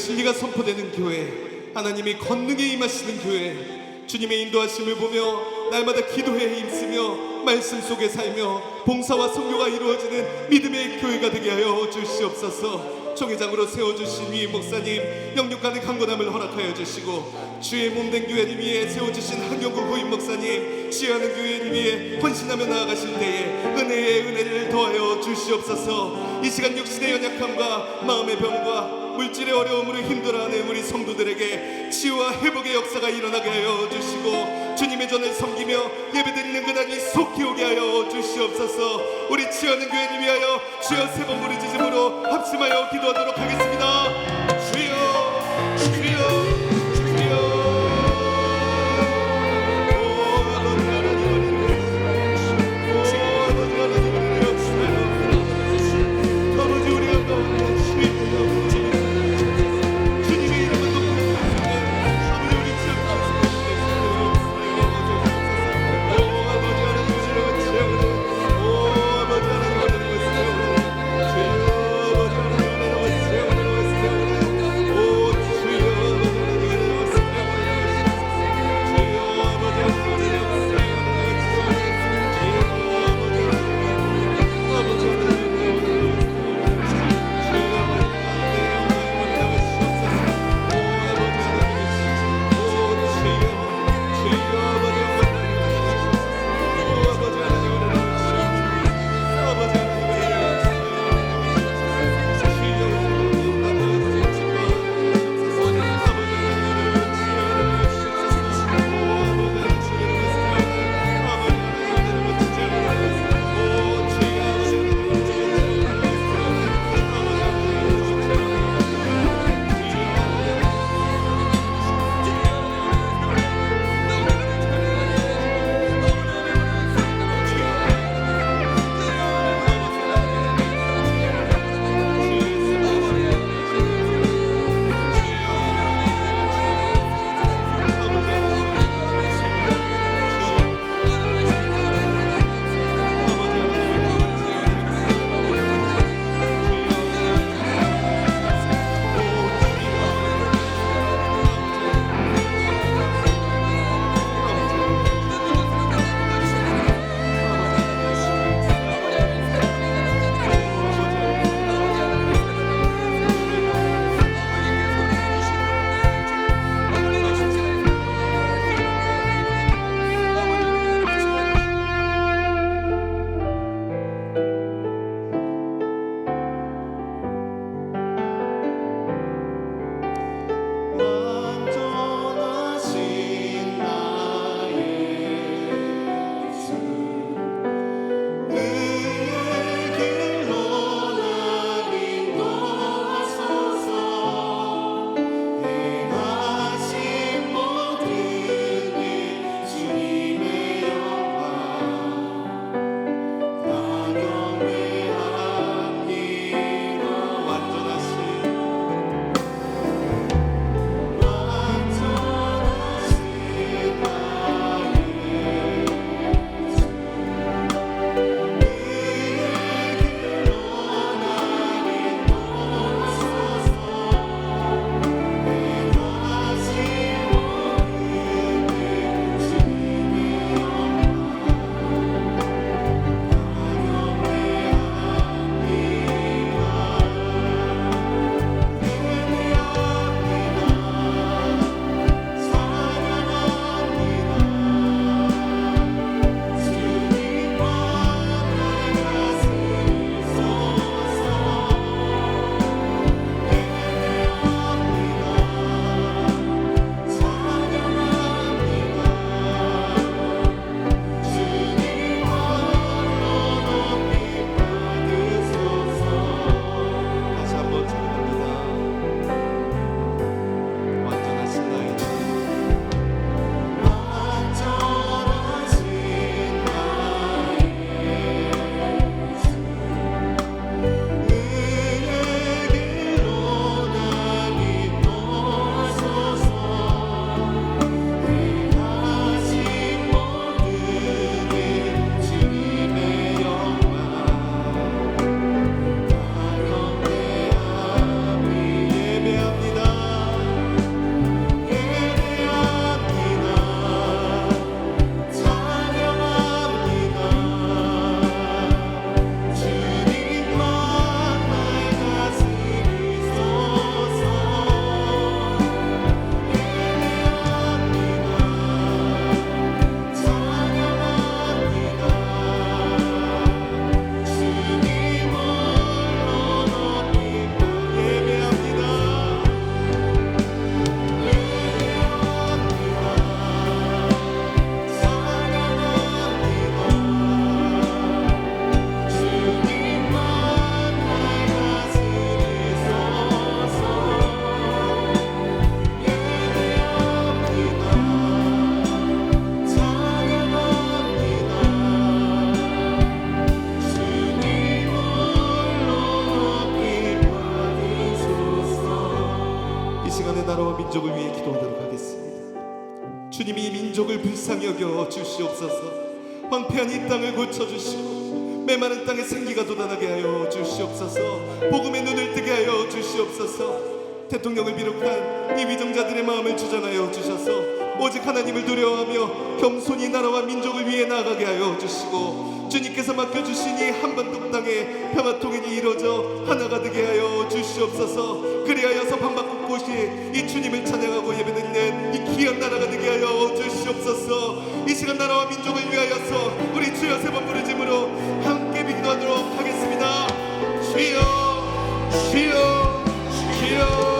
진리가 선포되는 교회, 하나님이 권능에 임하시는 교회, 주님의 인도하심을 보며 날마다 기도에 힘쓰며 말씀 속에 살며 봉사와 선교가 이루어지는 믿음의 교회가 되게 하여 주시옵소서. 총회장으로 세워주신 위 목사님 영육간의 강건함을 허락하여 주시고, 주의 몸된 교회를 위해 세워주신 한경구 후임 목사님 지혜하는 교회를 위해 헌신하며 나아가실 때에 은혜의 은혜를 더하여 주시옵소서. 이 시간 육신의 연약함과 마음의 병과 물질의 어려움으로 힘들어하는 우리 성도들에게 치유와 회복의 역사가 일어나게 하여 주시고, 주님의 전을 섬기며 예배드리는 그날이 속히 오게 하여 주시옵소서. 우리 치유하는 교회를 위하여 주여 세 번 부르짖음으로 합심하여 기도하도록 하겠습니다. 주여 주여 주여. 오 아버지 하나님, 오 아버지 하나님, 아버지 우리가 가운데 주여 주님의 이름은 높은 곳에 아버지 우리 지역 오 아버지 하나님 주여 채우는, 오 아버지 하나님 하나님을 세우는, 주여 아버지 하나님 하나님을 세우는 주님이 이 민족을 불쌍히 여겨 주시옵소서. 황폐한 이 땅을 고쳐주시고 메마른 땅에 생기가 돋아나게 하여 주시옵소서. 복음의 눈을 뜨게 하여 주시옵소서. 대통령을 비롯한 이 위정자들의 마음을 주장하여 주셔서 오직 하나님을 두려워하며 겸손히 나라와 민족을 위해 나아가게 하여 주시고 주님께서 맡겨주신 이 한반도 땅에 평화 통일이 이루어져 하나가 되게 하여 주시옵소서. 그리하여서 방방 곳곳이 이 주님을 찬양하고 예배드리는 이 귀한 나라가 되게 하여 주시옵소서. 이 시간 나라와 민족을 위하여서 우리 주여 세 번 부르짖음으로 함께 기도하도록 하겠습니다. 주여 주여 주여.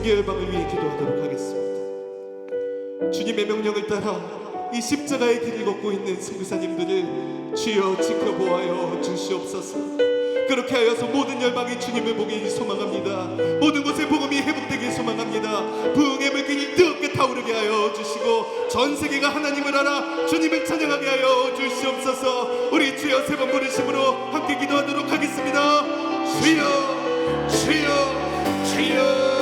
세계 열방을 위해 기도하도록 하겠습니다. 주님의 명령을 따라 이 십자가의 길을 걷고 있는 선교사님들을 주여 지켜보아여 주시옵소서. 그렇게 하여서 모든 열방이 주님을 보기 소망합니다. 모든 곳에 복음이 회복되길 소망합니다. 부흥의 물길이 뜨겁게 타오르게 하여 주시고 전 세계가 하나님을 알아 주님을 찬양하게 하여 주시옵소서. 우리 주여 세 번 부르심으로 함께 기도하도록 하겠습니다. 주여 주여 주여.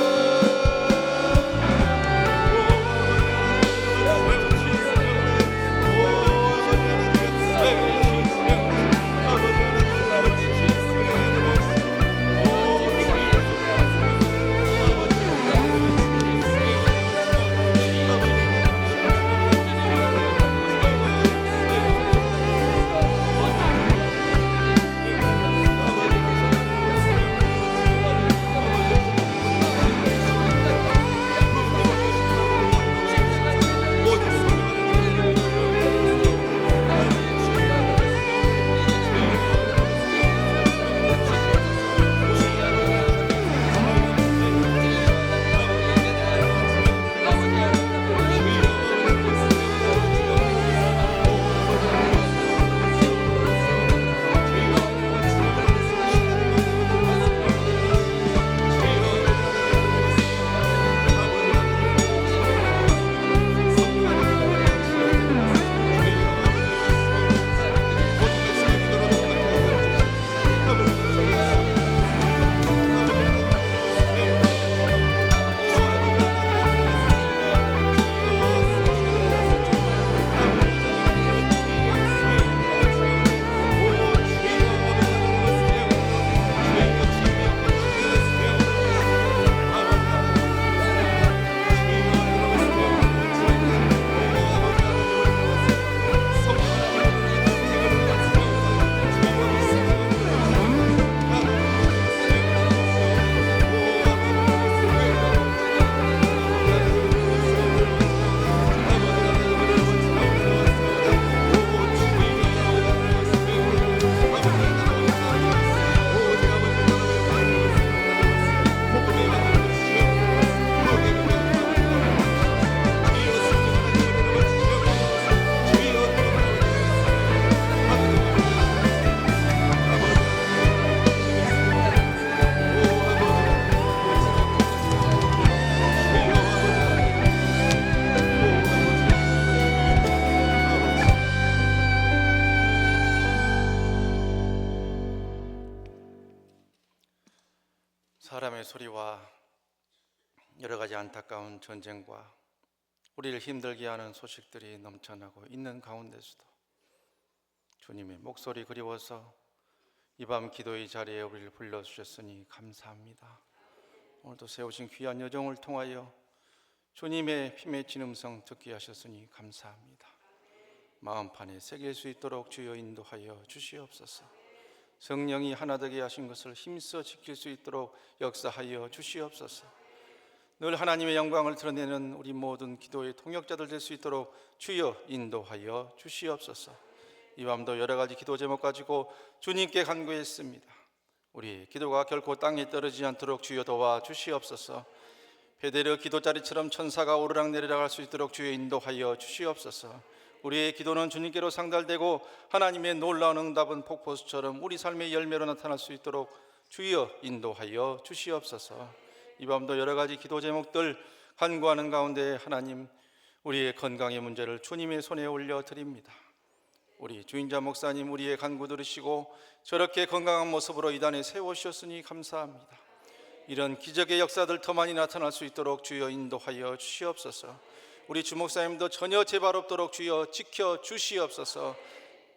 사람의 소리와 여러 가지 안타까운 전쟁과 우리를 힘들게 하는 소식들이 넘쳐나고 있는 가운데서도 주님의 목소리 그리워서 이 밤 기도의 자리에 우리를 불러주셨으니 감사합니다. 오늘도 세우신 귀한 여정을 통하여 주님의 피 맺힌 음성 듣게 하셨으니 감사합니다. 마음판에 새길 수 있도록 주여 인도하여 주시옵소서. 성령이 하나 되게 하신 것을 힘써 지킬 수 있도록 역사하여 주시옵소서. 늘 하나님의 영광을 드러내는 우리 모든 기도의 통역자들 될 수 있도록 주여 인도하여 주시옵소서. 이 밤도 여러 가지 기도 제목 가지고 주님께 간구했습니다. 우리 기도가 결코 땅에 떨어지지 않도록 주여 도와 주시옵소서. 베데르 기도자리처럼 천사가 오르락내리락 할 수 있도록 주여 인도하여 주시옵소서. 우리의 기도는 주님께로 상달되고 하나님의 놀라운 응답은 폭포수처럼 우리 삶의 열매로 나타날 수 있도록 주여 인도하여 주시옵소서. 이 밤도 여러 가지 기도 제목들 간구하는 가운데 하나님, 우리의 건강의 문제를 주님의 손에 올려드립니다. 우리 주인자 목사님 우리의 간구 들으시고 저렇게 건강한 모습으로 이 단에 세우셨으니 감사합니다. 이런 기적의 역사들 더 많이 나타날 수 있도록 주여 인도하여 주시옵소서. 우리 주목사님도 전혀 재발 없도록 주여 지켜 주시옵소서.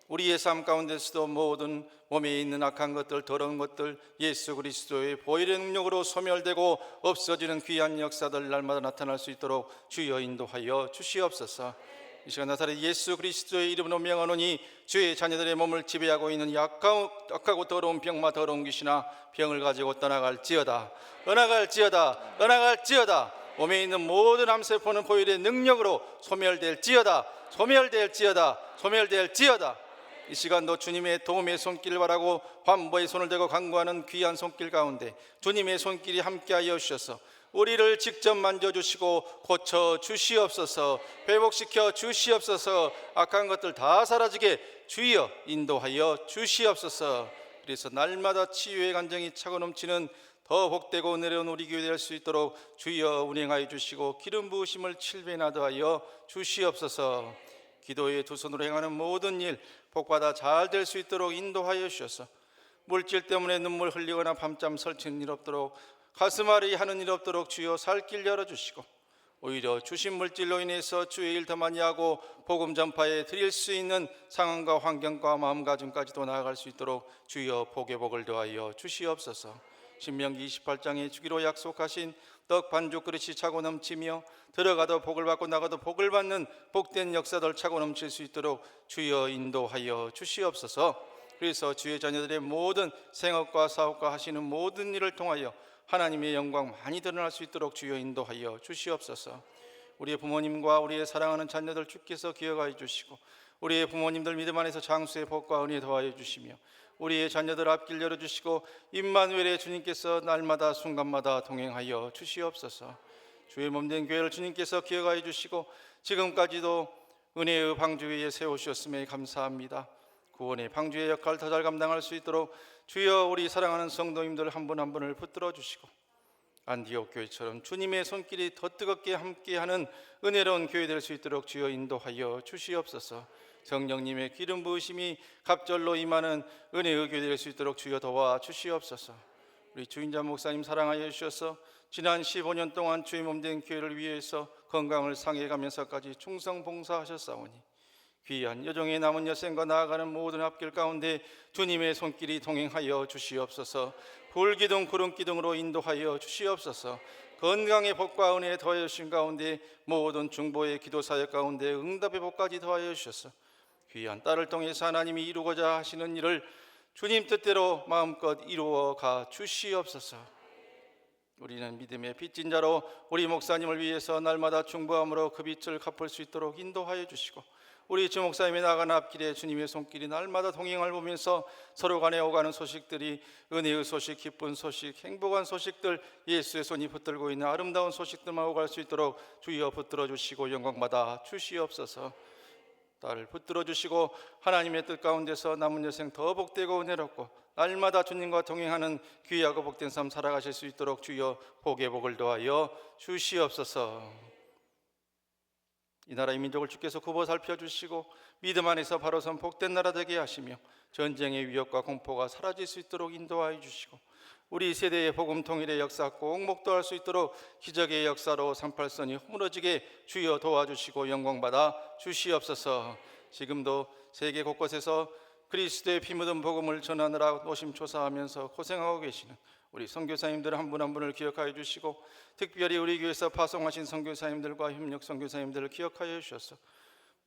우리의 삶 가운데서도 모든 몸에 있는 악한 것들, 더러운 것들 예수 그리스도의 보혈의 능력으로 소멸되고 없어지는 귀한 역사들 날마다 나타날 수 있도록 주여 인도하여 주시옵소서. 이 시간 나사렛 예수 그리스도의 이름으로 명하노니 주의 자녀들의 몸을 지배하고 있는 약하고 더러운 병마 더러운 귀신아 병을 가지고 떠나갈지어다. 떠나갈지어다. 떠나갈지어다. 몸에 있는 모든 암세포는 보혈의 능력으로 소멸될지어다. 소멸될지어다. 소멸될지어다. 이 시간도 주님의 도움의 손길을 바라고 환보의 손을 대고 간구하는 귀한 손길 가운데 주님의 손길이 함께하여 주셔서 우리를 직접 만져주시고 고쳐 주시옵소서. 회복시켜 주시옵소서. 악한 것들 다 사라지게 주여 인도하여 주시옵소서. 그래서 날마다 치유의 간정이 차고 넘치는 더 복되고 은혜로운 우리 교회 될 수 있도록 주여 운행하여 주시고 기름 부으심을 7배나 더하여 주시옵소서. 기도의 두 손으로 행하는 모든 일 복받아 잘 될 수 있도록 인도하여 주셔서 물질 때문에 눈물 흘리거나 밤잠 설치는 일 없도록 가슴앓이 하는 일 없도록 주여 살 길 열어주시고 오히려 주신 물질로 인해서 주의 일 더 많이 하고 복음 전파에 드릴 수 있는 상황과 환경과 마음가짐까지도 나아갈 수 있도록 주여 복의 복을 더하여 주시옵소서. 신명기 28장에 주기로 약속하신 떡 반죽 그릇이 차고 넘치며 들어가도 복을 받고 나가도 복을 받는 복된 역사들 차고 넘칠 수 있도록 주여 인도하여 주시옵소서. 그래서 주의 자녀들의 모든 생업과 사업과 하시는 모든 일을 통하여 하나님의 영광 많이 드러날 수 있도록 주여 인도하여 주시옵소서. 우리의 부모님과 우리의 사랑하는 자녀들 주께서 기억하여 주시고 우리의 부모님들 믿음 안에서 장수의 복과 은혜 더하여 주시며 우리의 자녀들 앞길 열어주시고 임마누엘의 주님께서 날마다 순간마다 동행하여 주시옵소서. 주의 몸된 교회를 주님께서 기억하여 주시고 지금까지도 은혜의 방주 위에 세우셨음에 감사합니다. 구원의 방주의 역할을 더 잘 감당할 수 있도록 주여 우리 사랑하는 성도님들 한 분 한 분을 붙들어 주시고 안디옥 교회처럼 주님의 손길이 더 뜨겁게 함께하는 은혜로운 교회 될 수 있도록 주여 인도하여 주시옵소서. 성령님의 기름 부으심이 갑절로 임하는 은혜의 교회 될 수 있도록 주여 도와 주시옵소서. 우리 주인자 목사님 사랑하여 주셔서 지난 15년 동안 주의 몸된 교회를 위해서 건강을 상해가면서까지 충성 봉사하셨사오니 귀한 여종의 남은 여생과 나아가는 모든 앞길 가운데 주님의 손길이 동행하여 주시옵소서. 불기둥 구름기둥으로 인도하여 주시옵소서. 건강의 복과 은혜 더하여 주신 가운데 모든 중보의 기도 사역 가운데 응답의 복까지 더하여 주셔서 귀한 딸을 통해서 하나님이 이루고자 하시는 일을 주님 뜻대로 마음껏 이루어 가 주시옵소서. 우리는 믿음의 빚진 자로 우리 목사님을 위해서 날마다 중보함으로 그 빚을 갚을 수 있도록 인도하여 주시고 우리 주 목사님이 나가는 앞길에 주님의 손길이 날마다 동행을 보면서 서로 간에 오가는 소식들이 은혜의 소식, 기쁜 소식, 행복한 소식들, 예수의 손이 붙들고 있는 아름다운 소식들만 오갈 수 있도록 주여 붙들어 주시고 영광받아 주시옵소서. 딸을 붙들어 주시고 하나님의 뜻 가운데서 남은 여생 더 복되고 은혜롭고 날마다 주님과 동행하는 귀하고 복된 삶 살아가실 수 있도록 주여 복의 복을 더하여 주시옵소서. 이 나라의 민족을 주께서 굽어 살펴주시고 믿음 안에서 바로 선 복된 나라 되게 하시며 전쟁의 위협과 공포가 사라질 수 있도록 인도하여 주시고 우리 세대의 복음 통일의 역사 꼭 목도할 수 있도록 기적의 역사로 38선이 허물어지게 주여 도와주시고 영광받아 주시옵소서. 지금도 세계 곳곳에서 그리스도의 피 묻은 복음을 전하느라 노심초사하면서 고생하고 계시는 우리 선교사님들 한 분 한 분을 기억하여 주시고 특별히 우리 교회에서 파송하신 선교사님들과 협력 선교사님들을 기억하여 주셔서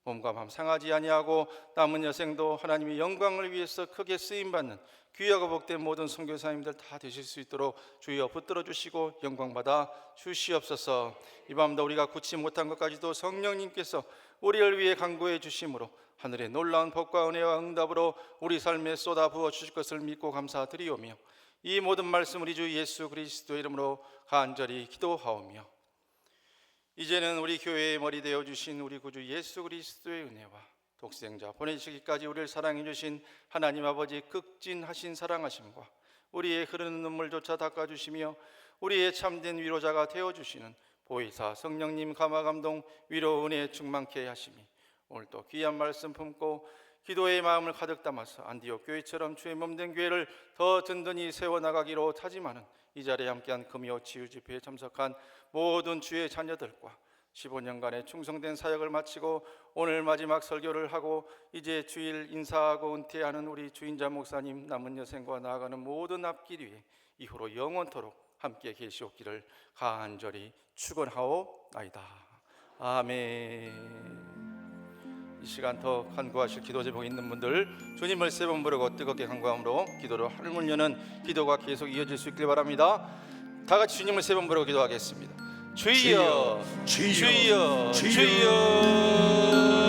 몸과 마음 상하지 아니하고 남은 여생도 하나님의 영광을 위해서 크게 쓰임받는 귀하고 복된 모든 선교사님들 다 되실 수 있도록 주여 붙들어 주시고 영광받아 주시옵소서. 이 밤도 우리가 굳지 못한 것까지도 성령님께서 우리를 위해 간구해 주심으로 하늘의 놀라운 복과 은혜와 응답으로 우리 삶에 쏟아 부어 주실 것을 믿고 감사드리오며 이 모든 말씀 우리 주 예수 그리스도의 이름으로 간절히 기도하오며 이제는 우리 교회의 머리 되어 주신 우리 구주 예수 그리스도의 은혜와 독생자 보내시기까지 우리를 사랑해 주신 하나님 아버지 극진하신 사랑하심과 우리의 흐르는 눈물조차 닦아주시며 우리의 참된 위로자가 되어 주시는 보혜사 성령님 감화감동 위로 은혜 충만케 하심이 오늘 또 귀한 말씀 품고 기도의 마음을 가득 담아서 안디옥 교회처럼 주의 몸된 교회를 더 든든히 세워나가기로 다짐하는 이 자리에 함께한 금요 치유 집회에 참석한 모든 주의 자녀들과 15년간의 충성된 사역을 마치고 오늘 마지막 설교를 하고 이제 주일 인사하고 은퇴하는 우리 주인자 목사님 남은 여생과 나아가는 모든 앞길 위에 이후로 영원토록 함께 계시옵기를 간절히 축원하오나이다. 아멘. 이 시간 더 간구하실 기도 제목 있는 분들 주님을 세 번 부르고 뜨겁게 간구함으로 기도를 하늘 여는 기도가 계속 이어질 수 있길 바랍니다. 다 같이 주님을 세 번 부르고 기도하겠습니다. 주여 주여 주여 주여